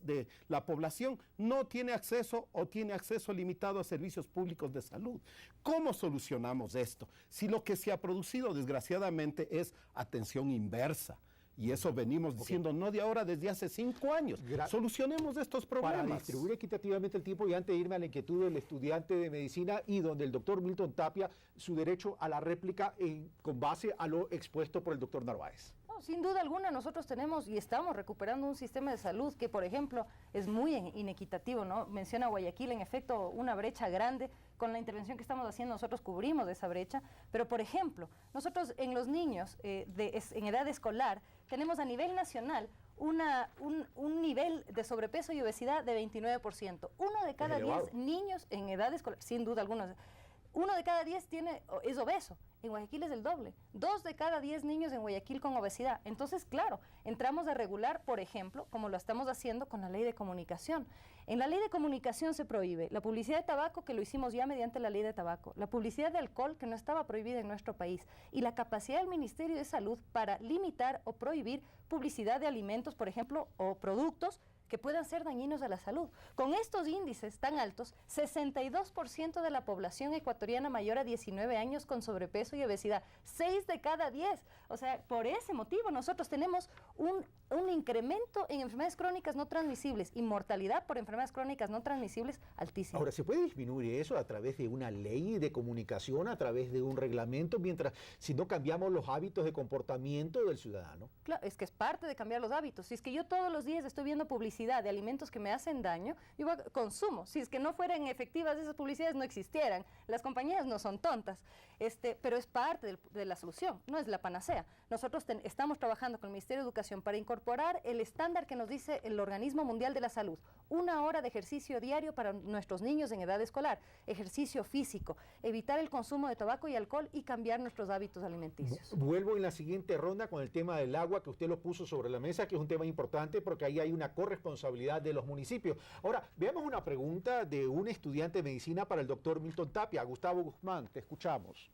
Speaker 12: de la población no tiene acceso o tiene acceso limitado a servicios públicos de salud. ¿Cómo solucionamos esto? Si lo que se ha producido, desgraciadamente, es atención inversa. Y eso venimos diciendo, no de ahora, desde hace 5 años. Solucionemos estos problemas.
Speaker 1: Para distribuir equitativamente el tiempo y antes de irme a la inquietud del estudiante de medicina y donde el doctor Milton Tapia, su derecho a la réplica con base a lo expuesto por el doctor Narváez.
Speaker 10: No, sin duda alguna, nosotros tenemos y estamos recuperando un sistema de salud que, por ejemplo, es muy inequitativo, ¿no? Menciona Guayaquil, en efecto, una brecha grande. Con la intervención que estamos haciendo, nosotros cubrimos esa brecha, pero, por ejemplo, nosotros en los niños en edad escolar tenemos a nivel nacional un nivel de sobrepeso y obesidad de 29%. 1 de cada 10 niños en edad escolar, sin duda alguna, 1 de cada 10 es obeso. En Guayaquil es el doble. 2 de cada 10 niños en Guayaquil con obesidad. Entonces, claro, entramos a regular, por ejemplo, como lo estamos haciendo con la ley de comunicación. En la ley de comunicación se prohíbe la publicidad de tabaco, que lo hicimos ya mediante la ley de tabaco, la publicidad de alcohol, que no estaba prohibida en nuestro país, y la capacidad del Ministerio de Salud para limitar o prohibir publicidad de alimentos, por ejemplo, o productos que puedan ser dañinos a la salud. Con estos índices tan altos, 62% de la población ecuatoriana mayor a 19 años con sobrepeso y obesidad, 6 de cada 10. O sea, por ese motivo nosotros tenemos un incremento en enfermedades crónicas no transmisibles y mortalidad por enfermedades crónicas no transmisibles altísima.
Speaker 1: Ahora, ¿se puede disminuir eso a través de una ley de comunicación, a través de un reglamento, si no cambiamos los hábitos de comportamiento del ciudadano?
Speaker 10: Claro, es que es parte de cambiar los hábitos. Si es que yo todos los días estoy viendo publicidad de alimentos que me hacen daño, yo consumo. Si es que no fueran efectivas esas publicidades, no existieran. Las compañías no son tontas, pero es parte de la solución, no es la panacea. Nosotros estamos trabajando con el Ministerio de Educación para incorporar el estándar que nos dice el Organismo Mundial de la Salud. 1 hora de ejercicio diario para nuestros niños en edad escolar, ejercicio físico, evitar el consumo de tabaco y alcohol y cambiar nuestros hábitos alimenticios.
Speaker 1: Vuelvo en la siguiente ronda con el tema del agua, que usted lo puso sobre la mesa, que es un tema importante porque ahí hay una corresponsabilidad de los municipios. Ahora, veamos una pregunta de un estudiante de medicina para el doctor Milton Tapia. Gustavo Guzmán, te escuchamos.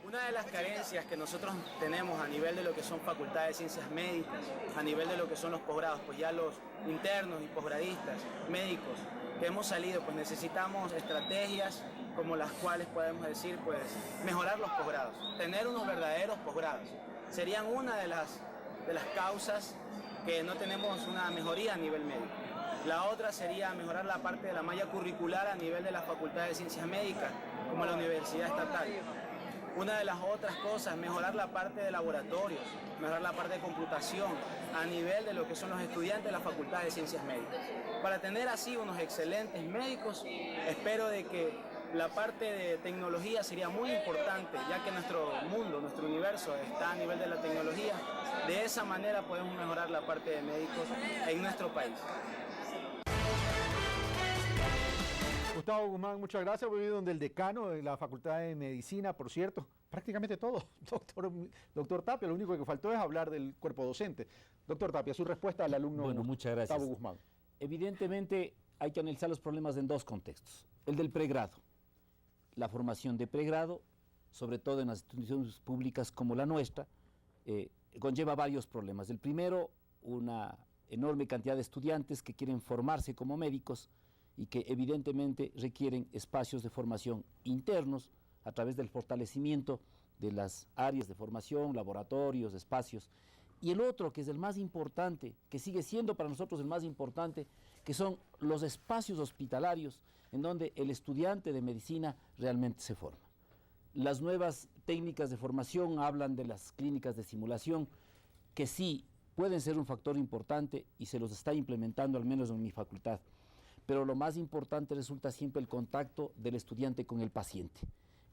Speaker 16: Una de las carencias que nosotros tenemos a nivel de lo que son facultades de ciencias médicas, a nivel de lo que son los posgrados, pues ya los internos y posgradistas médicos que hemos salido, pues necesitamos estrategias como las cuales podemos decir, pues mejorar los posgrados, tener unos verdaderos posgrados. Serían una de las causas que no tenemos una mejoría a nivel médico. La otra sería mejorar la parte de la malla curricular a nivel de la Facultad de Ciencias Médicas, como la Universidad Estatal. Una de las otras cosas, mejorar la parte de laboratorios, mejorar la parte de computación a nivel de lo que son los estudiantes de la Facultad de Ciencias Médicas. Para tener así unos excelentes médicos, espero de que la parte de tecnología sería muy importante, ya que nuestro mundo, nuestro universo está a nivel de la tecnología. De esa manera podemos mejorar la parte de médicos en nuestro país.
Speaker 1: Gustavo Guzmán, muchas gracias. Voy a ir donde el decano de la Facultad de Medicina, por cierto, prácticamente todo. Doctor Tapia, lo único que faltó es hablar del cuerpo docente. Doctor Tapia, su respuesta al alumno
Speaker 13: muchas gracias.
Speaker 1: Gustavo Guzmán.
Speaker 13: Evidentemente hay que analizar los problemas en 2 contextos. El del pregrado. La formación de pregrado, sobre todo en las instituciones públicas como la nuestra, conlleva varios problemas. El primero, una enorme cantidad de estudiantes que quieren formarse como médicos y que evidentemente requieren espacios de formación internos a través del fortalecimiento de las áreas de formación, laboratorios, espacios. Y el otro, que es el más importante, que sigue siendo para nosotros el más importante, que son los espacios hospitalarios en donde el estudiante de medicina realmente se forma. Las nuevas técnicas de formación hablan de las clínicas de simulación, que sí pueden ser un factor importante y se los está implementando al menos en mi facultad. Pero lo más importante resulta siempre el contacto del estudiante con el paciente.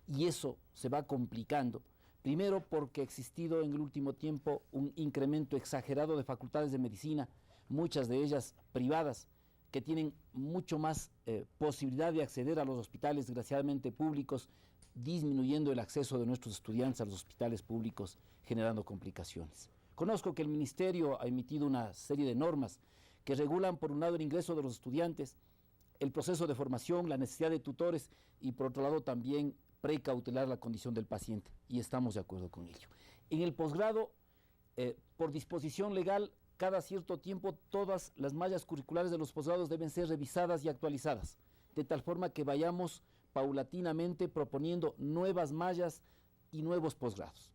Speaker 13: Y eso se va complicando, primero porque ha existido en el último tiempo un incremento exagerado de facultades de medicina, muchas de ellas privadas, que tienen mucho más posibilidad de acceder a los hospitales, desgraciadamente públicos, disminuyendo el acceso de nuestros estudiantes a los hospitales públicos, generando complicaciones. Conozco que el Ministerio ha emitido una serie de normas que regulan, por un lado, el ingreso de los estudiantes, el proceso de formación, la necesidad de tutores y, por otro lado, también precautelar la condición del paciente, y estamos de acuerdo con ello. En el posgrado, por disposición legal, cada cierto tiempo todas las mallas curriculares de los posgrados deben ser revisadas y actualizadas, de tal forma que vayamos paulatinamente proponiendo nuevas mallas y nuevos posgrados.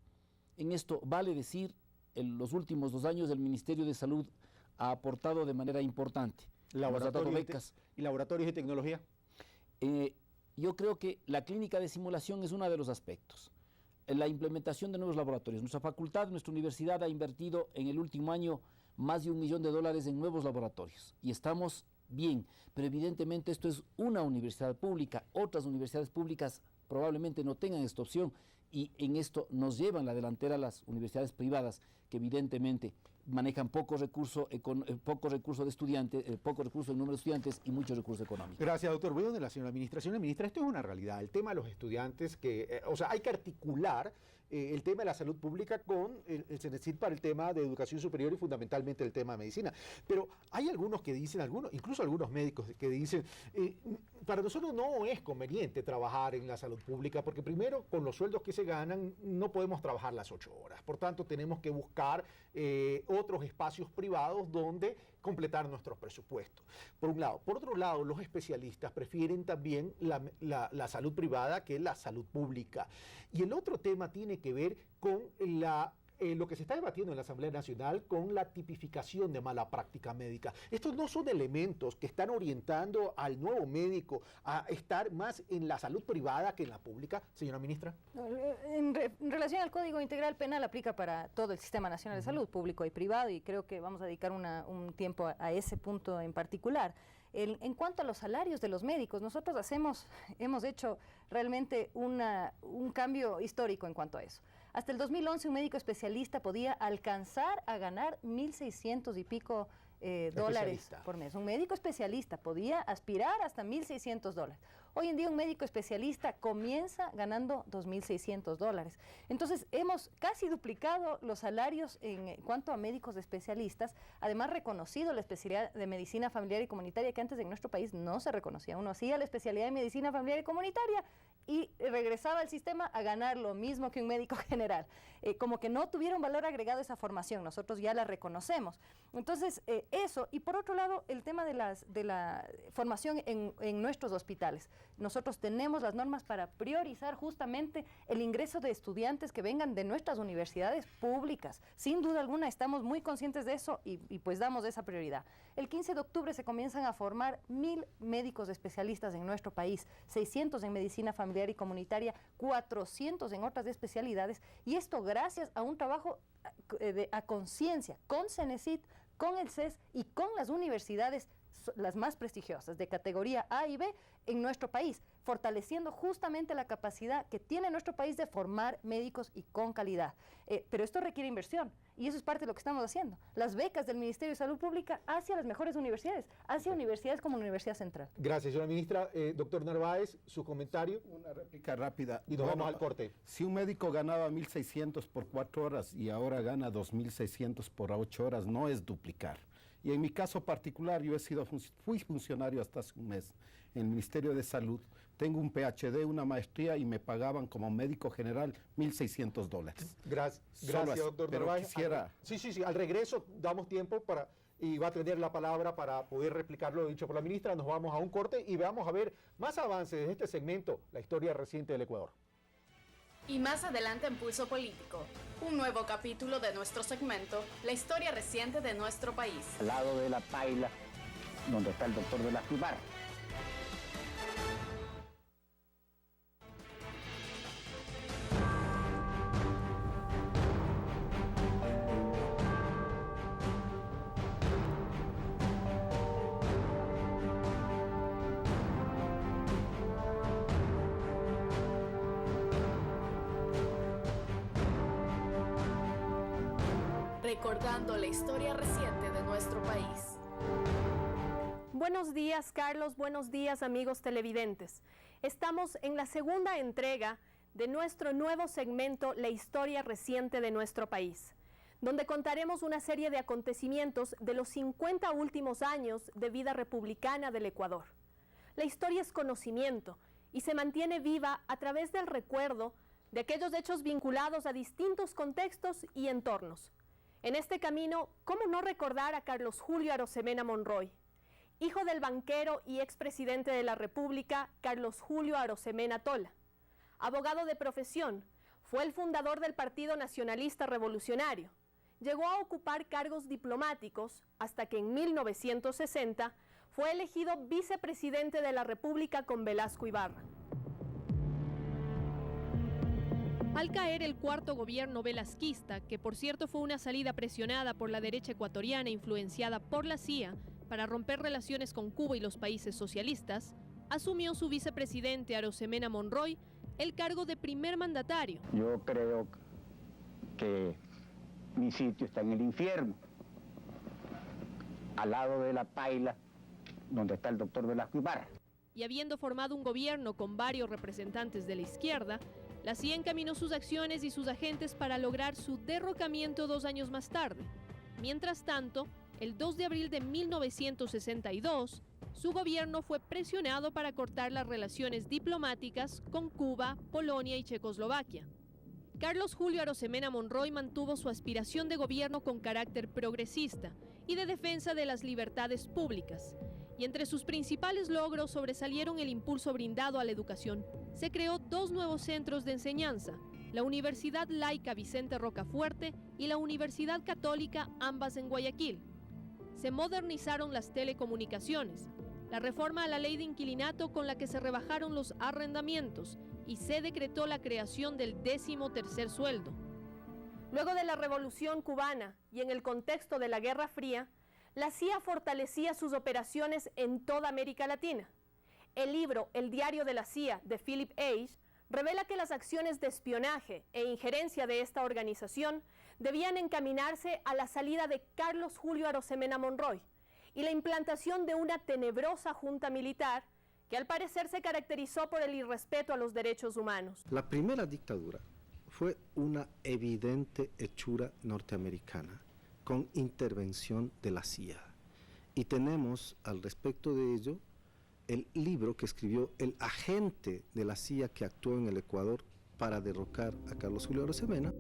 Speaker 13: En esto vale decir, en los últimos 2 años el Ministerio de Salud ha aportado de manera importante.
Speaker 1: ¿Laboratorios y laboratorios de tecnología?
Speaker 13: Yo creo que la clínica de simulación es uno de los aspectos. La implementación de nuevos laboratorios. Nuestra facultad, nuestra universidad ha invertido en el último año más de $1 millón en nuevos laboratorios y estamos bien, pero evidentemente esto es una universidad pública. Otras universidades públicas probablemente no tengan esta opción y en esto nos llevan la delantera las universidades privadas, que evidentemente manejan poco recurso de estudiantes, poco recurso en número de estudiantes y mucho recurso económico.
Speaker 1: Gracias, doctor. Voy donde la señora administración. Ministra, esto es una realidad. El tema de los estudiantes, o sea, hay que articular el tema de la salud pública con el CENESID para el tema de educación superior y fundamentalmente el tema de medicina. Pero hay algunos que dicen, incluso algunos médicos que dicen, para nosotros no es conveniente trabajar en la salud pública porque primero con los sueldos que se ganan no podemos trabajar las 8 horas. Por tanto, tenemos que buscar otros espacios privados donde completar nuestros presupuestos. Por un lado. Por otro lado, los especialistas prefieren también la salud privada que la salud pública. Y el otro tema tiene que ver con lo que se está debatiendo en la Asamblea Nacional con la tipificación de mala práctica médica. Estos no son elementos que están orientando al nuevo médico a estar más en la salud privada que en la pública, señora ministra.
Speaker 10: En relación al Código Integral Penal aplica para todo el Sistema Nacional de Salud, público y privado, y creo que vamos a dedicar un tiempo a ese punto en particular. En cuanto a los salarios de los médicos, nosotros hemos hecho realmente un cambio histórico en cuanto a eso. Hasta el 2011 un médico especialista podía alcanzar a ganar 1.600 y pico dólares por mes. Un médico especialista podía aspirar hasta $1.600. Hoy en día un médico especialista comienza ganando $2.600. Entonces hemos casi duplicado los salarios en cuanto a médicos especialistas, además reconocido la especialidad de medicina familiar y comunitaria que antes en nuestro país no se reconocía. Uno hacía la especialidad de medicina familiar y comunitaria y regresaba al sistema a ganar lo mismo que un médico general. Como que no tuvieron valor agregado esa formación, nosotros ya la reconocemos. Entonces, eso, y por otro lado, el tema de la formación en nuestros hospitales. Nosotros tenemos las normas para priorizar justamente el ingreso de estudiantes que vengan de nuestras universidades públicas. Sin duda alguna, estamos muy conscientes de eso y pues damos esa prioridad. El 15 de octubre se comienzan a formar 1.000 médicos especialistas en nuestro país, 600 en medicina familiar y comunitaria, 400 en otras especialidades, y esto gracias a un trabajo a conciencia con CENESID, con el CES y con las universidades las más prestigiosas de categoría A y B en nuestro país, fortaleciendo justamente la capacidad que tiene nuestro país de formar médicos y con calidad. Pero esto requiere inversión y eso es parte de lo que estamos haciendo. Las becas del Ministerio de Salud Pública hacia las mejores universidades, hacia universidades como la Universidad Central.
Speaker 1: Gracias, señora ministra. Doctor Narváez, su comentario.
Speaker 12: Una réplica rápida.
Speaker 1: Y nos vamos al corte.
Speaker 12: Si un médico ganaba 1.600 por 4 horas y ahora gana 2.600 por 8 horas, no es duplicar. Y en mi caso particular, yo fui funcionario hasta hace un mes en el Ministerio de Salud. Tengo un PhD, una maestría y me pagaban como médico general $1.600.
Speaker 1: Gracias, doctor Narváez. Sí, al regreso damos tiempo y va a tener la palabra para poder replicar lo dicho por la ministra. Nos vamos a un corte y vamos a ver más avances de este segmento, la historia reciente del Ecuador.
Speaker 14: Y más adelante en Pulso Político, un nuevo capítulo de nuestro segmento, la historia reciente de nuestro país.
Speaker 15: Al lado de la paila, donde está el doctor de la Pibar.
Speaker 14: Recordando la historia reciente de nuestro país.
Speaker 2: Buenos días, Carlos. Buenos días, amigos televidentes. Estamos en la segunda entrega de nuestro nuevo segmento, La historia reciente de nuestro país, donde contaremos una serie de acontecimientos de los 50 últimos años de vida republicana del Ecuador. La historia es conocimiento y se mantiene viva a través del recuerdo de aquellos hechos vinculados a distintos contextos y entornos. En este camino, ¿cómo no recordar a Carlos Julio Arosemena Monroy, hijo del banquero y expresidente de la República, Carlos Julio Arosemena Tola? Abogado de profesión, fue el fundador del Partido Nacionalista Revolucionario. Llegó a ocupar cargos diplomáticos hasta que en 1960 fue elegido vicepresidente de la República con Velasco Ibarra. Al caer el cuarto gobierno velasquista, que por cierto fue una salida presionada por la derecha ecuatoriana influenciada por la CIA para romper relaciones con Cuba y los países socialistas, asumió su vicepresidente Arosemena Monroy el cargo de primer mandatario.
Speaker 15: Yo creo que mi sitio está en el infierno, al lado de la paila donde está el doctor Velasco Ibarra.
Speaker 2: Y habiendo formado un gobierno con varios representantes de la izquierda, la CIA encaminó sus acciones y sus agentes para lograr su derrocamiento 2 años más tarde. Mientras tanto, el 2 de abril de 1962, su gobierno fue presionado para cortar las relaciones diplomáticas con Cuba, Polonia y Checoslovaquia. Carlos Julio Arosemena Monroy mantuvo su aspiración de gobierno con carácter progresista y de defensa de las libertades públicas. Y entre sus principales logros sobresalieron el impulso brindado a la educación. Se creó 2 nuevos centros de enseñanza, la Universidad Laica Vicente Rocafuerte y la Universidad Católica, ambas en Guayaquil. Se modernizaron las telecomunicaciones, la reforma a la ley de inquilinato con la que se rebajaron los arrendamientos y se decretó la creación del 13º sueldo. Luego de la Revolución Cubana y en el contexto de la Guerra Fría, la CIA fortalecía sus operaciones en toda América Latina. El libro El diario de la CIA de Philip Age revela que las acciones de espionaje e injerencia de esta organización debían encaminarse a la salida de Carlos Julio Arosemena Monroy y la implantación de una tenebrosa junta militar que al parecer se caracterizó por el irrespeto a los derechos humanos.
Speaker 17: La primera dictadura fue una evidente hechura norteamericana con intervención de la CIA. Y tenemos al respecto de ello el libro que escribió el agente de la CIA que actuó en el Ecuador para derrocar a Carlos Julio Arosemena.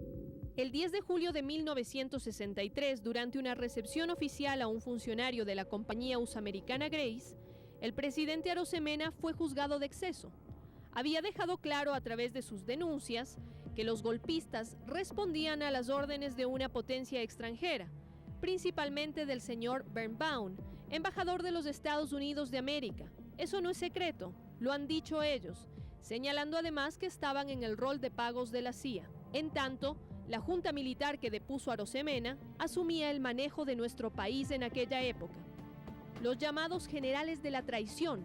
Speaker 2: El 10 de julio de 1963, durante una recepción oficial a un funcionario de la compañía US-americana Grace, el presidente Arosemena fue juzgado de exceso. Había dejado claro a través de sus denuncias que los golpistas respondían a las órdenes de una potencia extranjera, principalmente del señor Birnbaum, embajador de los Estados Unidos de América. Eso no es secreto, lo han dicho ellos, señalando además que estaban en el rol de pagos de la CIA. En tanto, la junta militar que depuso a Arosemena asumía el manejo de nuestro país en aquella época. Los llamados generales de la traición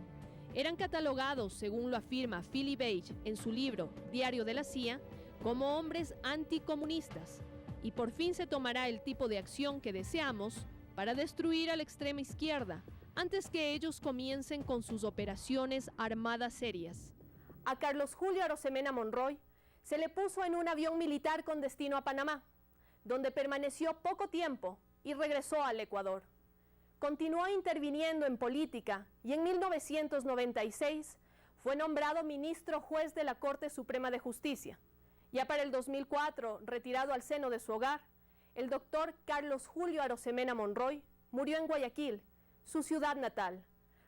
Speaker 2: eran catalogados, según lo afirma Philip Age en su libro Diario de la CIA, como hombres anticomunistas, y por fin se tomará el tipo de acción que deseamos para destruir a la extrema izquierda, antes que ellos comiencen con sus operaciones armadas serias. A Carlos Julio Arosemena Monroy se le puso en un avión militar con destino a Panamá, donde permaneció poco tiempo y regresó al Ecuador. Continuó interviniendo en política y en 1996 fue nombrado ministro juez de la Corte Suprema de Justicia. Ya para el 2004, retirado al seno de su hogar, el doctor Carlos Julio Arosemena Monroy murió en Guayaquil, su ciudad natal,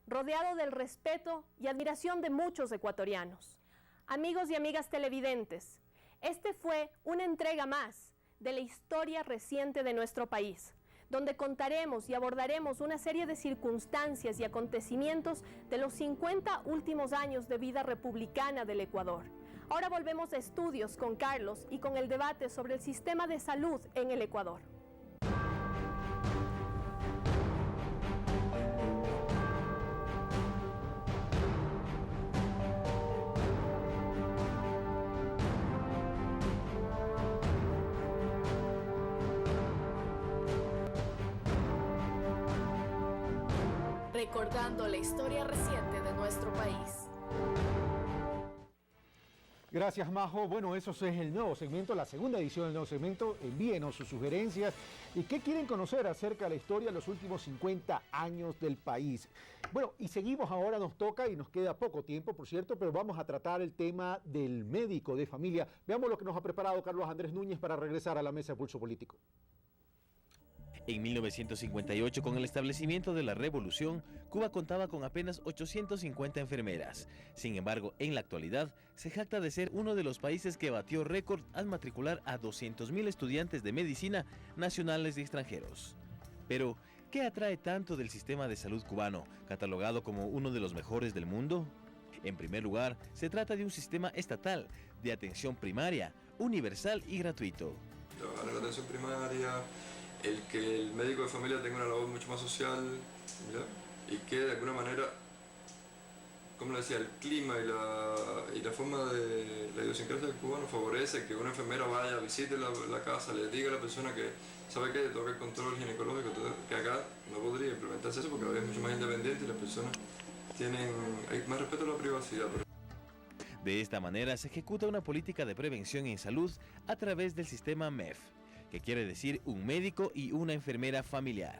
Speaker 2: rodeado del respeto y admiración de muchos ecuatorianos. Amigos y amigas televidentes, este fue una entrega más de la historia reciente de nuestro país, donde contaremos y abordaremos una serie de circunstancias y acontecimientos de los 50 últimos años de vida republicana del Ecuador. Ahora volvemos a estudios con Carlos y con el debate sobre el sistema de salud en el Ecuador.
Speaker 14: Recordando la historia reciente de nuestro país.
Speaker 1: Gracias, Majo. Bueno, eso es el nuevo segmento, la segunda edición del nuevo segmento. Envíenos sus sugerencias y qué quieren conocer acerca de la historia de los últimos 50 años del país. Bueno, y seguimos ahora, nos toca y nos queda poco tiempo, por cierto, pero vamos a tratar el tema del médico de familia. Veamos lo que nos ha preparado Carlos Andrés Núñez para regresar a la mesa de Pulso Político.
Speaker 18: En 1958, con el establecimiento de la Revolución, Cuba contaba con apenas 850 enfermeras. Sin embargo, en la actualidad, se jacta de ser uno de los países que batió récord al matricular a 200.000 estudiantes de medicina nacionales y extranjeros. Pero, ¿qué atrae tanto del sistema de salud cubano, catalogado como uno de los mejores del mundo? En primer lugar, se trata de un sistema estatal de atención primaria, universal y gratuito.
Speaker 19: Trabajar en la atención primaria, el que el médico de familia tenga una labor mucho más social, ¿ya? Y que de alguna manera, como le decía, el clima y la forma de la idiosincrasia del cubano favorece que una enfermera vaya, visite la casa, le diga a la persona que sabe que toca el control ginecológico, que acá no podría implementarse eso porque es mucho más independiente y las personas hay más respeto a la privacidad.
Speaker 18: De esta manera se ejecuta una política de prevención en salud a través del sistema MEF, que quiere decir un médico y una enfermera familiar.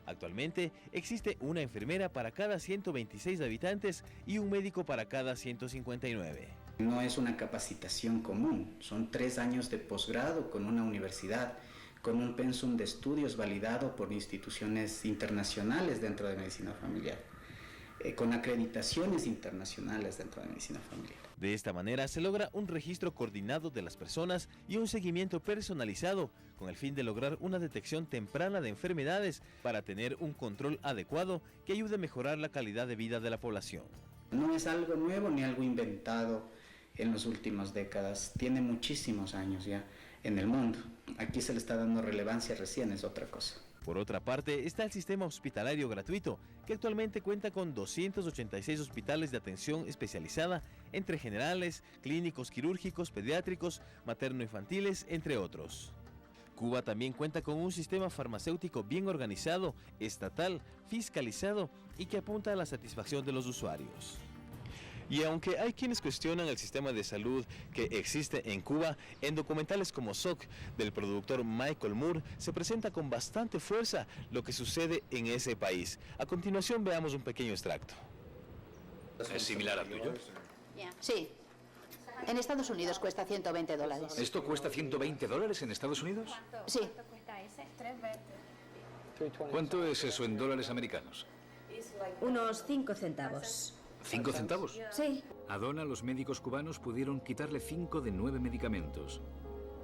Speaker 18: Actualmente existe una enfermera para cada 126 habitantes y un médico para cada 159.
Speaker 20: No es una capacitación común, son 3 años de posgrado con una universidad, con un pensum de estudios validado por instituciones internacionales dentro de medicina familiar, con acreditaciones internacionales dentro de medicina familiar.
Speaker 18: De esta manera se logra un registro coordinado de las personas y un seguimiento personalizado con el fin de lograr una detección temprana de enfermedades para tener un control adecuado que ayude a mejorar la calidad de vida de la población.
Speaker 20: No es algo nuevo ni algo inventado en las últimas décadas, tiene muchísimos años ya en el mundo. Aquí se le está dando relevancia recién, es otra cosa.
Speaker 18: Por otra parte, está el sistema hospitalario gratuito, que actualmente cuenta con 286 hospitales de atención especializada, entre generales, clínicos quirúrgicos, pediátricos, materno-infantiles, entre otros. Cuba también cuenta con un sistema farmacéutico bien organizado, estatal, fiscalizado y que apunta a la satisfacción de los usuarios. Y aunque hay quienes cuestionan el sistema de salud que existe en Cuba, en documentales como SOC del productor Michael Moore se presenta con bastante fuerza lo que sucede en ese país. A continuación veamos un pequeño extracto.
Speaker 21: ¿Es similar al tuyo?
Speaker 22: Sí. En Estados Unidos cuesta $120.
Speaker 21: ¿Esto cuesta $120 en Estados Unidos?
Speaker 22: Sí.
Speaker 21: ¿Cuánto es eso en dólares americanos?
Speaker 22: Unos 5 centavos.
Speaker 21: ¿5 centavos?
Speaker 22: Sí.
Speaker 21: A Donna los médicos cubanos pudieron quitarle 5 de 9 medicamentos.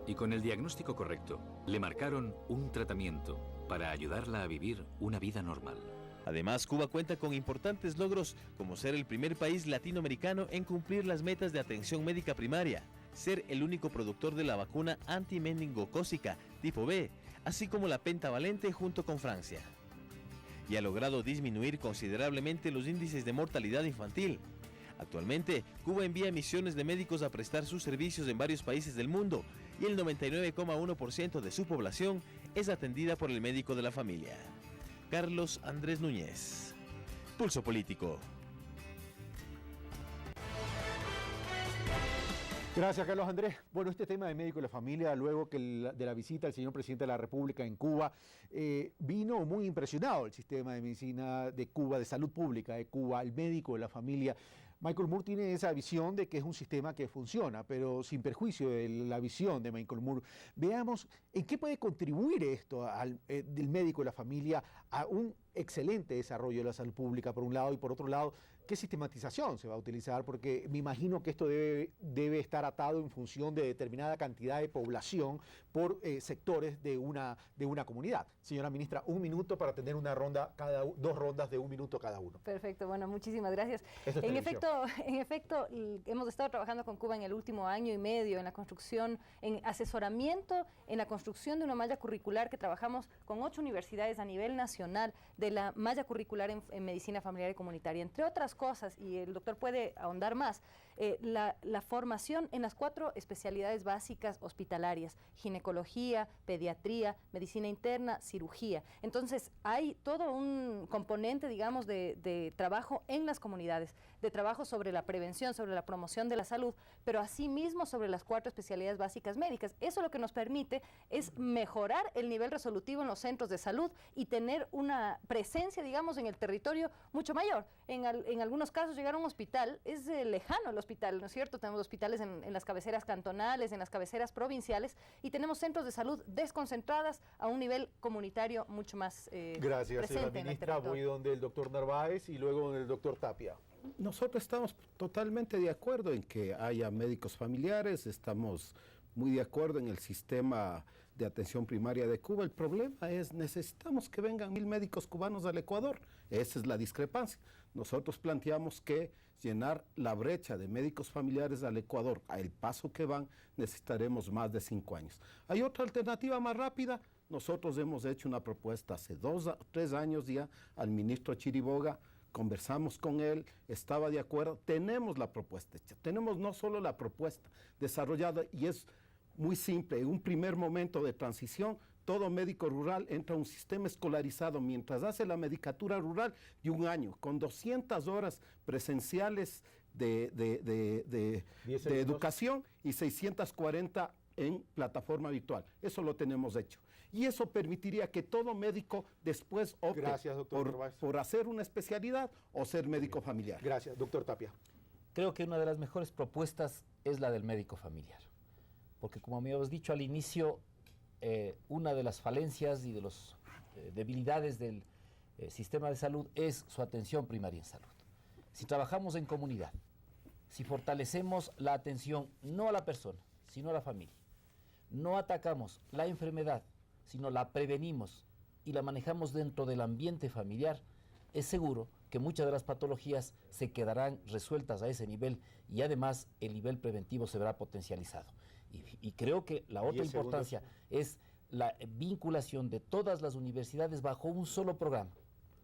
Speaker 21: Y con el diagnóstico correcto, le marcaron un tratamiento para ayudarla a vivir una vida normal.
Speaker 18: Además, Cuba cuenta con importantes logros, como ser el primer país latinoamericano en cumplir las metas de atención médica primaria, ser el único productor de la vacuna antimeningocócica tipo B, así como la pentavalente junto con Francia. Y ha logrado disminuir considerablemente los índices de mortalidad infantil. Actualmente, Cuba envía misiones de médicos a prestar sus servicios en varios países del mundo y el 99,1% de su población es atendida por el médico de la familia. Carlos Andrés Núñez, Pulso Político.
Speaker 1: Gracias, Carlos Andrés. Bueno, este tema de médico de la familia, luego que de la visita del señor presidente de la República en Cuba, vino muy impresionado el sistema de medicina de Cuba, de salud pública de Cuba, el médico de la familia. Michael Moore tiene esa visión de que es un sistema que funciona, pero sin perjuicio de la visión de Michael Moore. Veamos en qué puede contribuir esto del médico de la familia a un excelente desarrollo de la salud pública, por un lado, y por otro lado, qué sistematización se va a utilizar, porque me imagino que esto debe estar atado en función de determinada cantidad de población por sectores de una comunidad. Señora ministra, 1 minuto para tener una ronda, 2 rondas de 1 minuto cada uno.
Speaker 10: Perfecto, bueno, muchísimas gracias. En efecto, hemos estado trabajando con Cuba en el último año y medio en la construcción, en asesoramiento, en la construcción de una malla curricular que trabajamos con 8 universidades a nivel nacional de la malla curricular en medicina familiar y comunitaria. Entre otras cosas, y el doctor puede ahondar más, la formación en las 4 especialidades básicas hospitalarias: ginecología, pediatría, medicina interna, cirugía. Entonces, hay todo un componente, digamos, de trabajo en las comunidades, de trabajo sobre la prevención, sobre la promoción de la salud, pero asimismo sobre las 4 especialidades básicas médicas. Eso lo que nos permite es mejorar el nivel resolutivo en los centros de salud y tener una presencia, digamos, en el territorio mucho mayor. En algunos casos llegar a un hospital es lejano el hospital, ¿no es cierto? Tenemos hospitales en las cabeceras cantonales, en las cabeceras provinciales, y tenemos centros de salud desconcentradas a un nivel comunitario mucho más
Speaker 1: Gracias,
Speaker 10: presente
Speaker 1: señora
Speaker 10: en el
Speaker 1: ministra.
Speaker 10: territorio.
Speaker 1: Voy donde el doctor Narváez y luego donde el doctor Tapia.
Speaker 12: Nosotros estamos totalmente de acuerdo en que haya médicos familiares, estamos muy de acuerdo en el sistema de atención primaria de Cuba. El problema es, necesitamos que vengan 1000 médicos cubanos al Ecuador. Esa es la discrepancia. Nosotros planteamos que llenar la brecha de médicos familiares al Ecuador, a el paso que van, necesitaremos más de 5 años. Hay otra alternativa más rápida. Nosotros hemos hecho una propuesta hace 2 a 3 años ya al ministro Chiriboga, conversamos con él, estaba de acuerdo, tenemos la propuesta hecha, tenemos no solo la propuesta desarrollada, y es muy simple. En un primer momento de transición, todo médico rural entra a un sistema escolarizado mientras hace la medicatura rural de 1 año, con 200 horas presenciales de educación y 640 en plataforma virtual. Eso lo tenemos hecho. Y eso permitiría que todo médico después opte por hacer una especialidad o ser médico familiar.
Speaker 1: Gracias, doctor Tapia.
Speaker 13: Creo que una de las mejores propuestas es la del médico familiar. Porque como me habías dicho al inicio, una de las falencias y de las debilidades del sistema de salud es su atención primaria en salud. Si trabajamos en comunidad, si fortalecemos la atención no a la persona, sino a la familia, no atacamos la enfermedad, sino la prevenimos y la manejamos dentro del ambiente familiar, es seguro que muchas de las patologías se quedarán resueltas a ese nivel y además el nivel preventivo se verá potencializado. Y creo que la otra importancia es la vinculación de todas las universidades bajo un solo programa,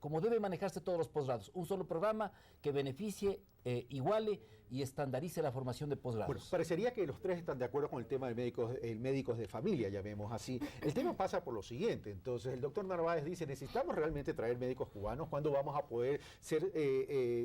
Speaker 13: como deben manejarse todos los posgrados, un solo programa que beneficie, iguale y estandarice la formación de posgrados.
Speaker 1: Bueno, parecería que los tres están de acuerdo con el tema de médicos de familia, llamemos así. El tema pasa por lo siguiente. Entonces, el doctor Narváez dice, necesitamos realmente traer médicos cubanos. ¿Cuándo vamos a poder ser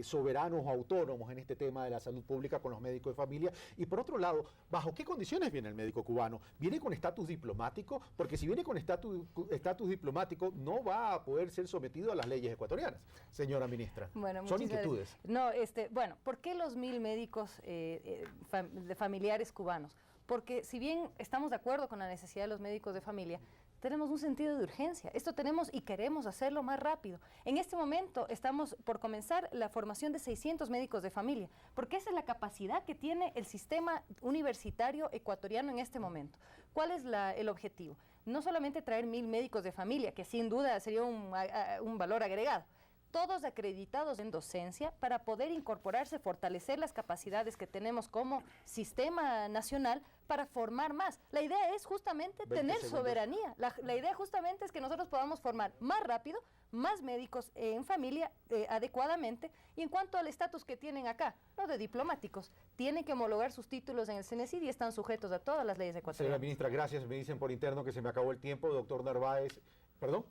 Speaker 1: soberanos o autónomos en este tema de la salud pública con los médicos de familia? Y por otro lado, ¿bajo qué condiciones viene el médico cubano? ¿Viene con estatus diplomático? Porque si viene con estatus diplomático, no va a poder ser sometido a las leyes ecuatorianas, señora ministra.
Speaker 10: Bueno,
Speaker 1: son inquietudes.
Speaker 10: No, bueno, ¿por qué los 1000 médicos de familiares cubanos? Porque si bien estamos de acuerdo con la necesidad de los médicos de familia, tenemos un sentido de urgencia. Esto tenemos y queremos hacerlo más rápido. En este momento estamos por comenzar la formación de 600 médicos de familia, porque esa es la capacidad que tiene el sistema universitario ecuatoriano en este momento. ¿Cuál es el objetivo? No solamente traer 1000 médicos de familia, que sin duda sería un valor agregado, todos acreditados en docencia para poder incorporarse, fortalecer las capacidades que tenemos como sistema nacional para formar más. La idea es justamente tener soberanía. La idea justamente es que nosotros podamos formar más rápido, más médicos en familia adecuadamente. Y en cuanto al estatus que tienen acá, los de diplomáticos, tienen que homologar sus títulos en el CENESID y están sujetos a todas las leyes ecuatorianas.
Speaker 1: Señora ministra, gracias. Me dicen por interno que se me acabó el tiempo. Doctor Narváez, ¿perdón?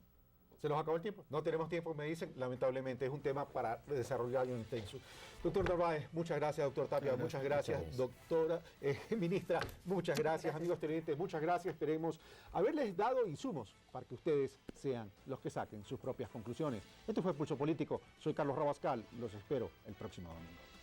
Speaker 1: ¿Se nos acabó el tiempo? No tenemos tiempo, me dicen. Lamentablemente es un tema para desarrollar un intenso. Doctor Narváez, muchas gracias. Doctor Tapia, muchas gracias. Doctora ministra, muchas gracias. Amigos televidentes, muchas gracias. Esperemos haberles dado insumos para que ustedes sean los que saquen sus propias conclusiones. Esto fue Pulso Político. Soy Carlos Rabascal. Los espero el próximo domingo.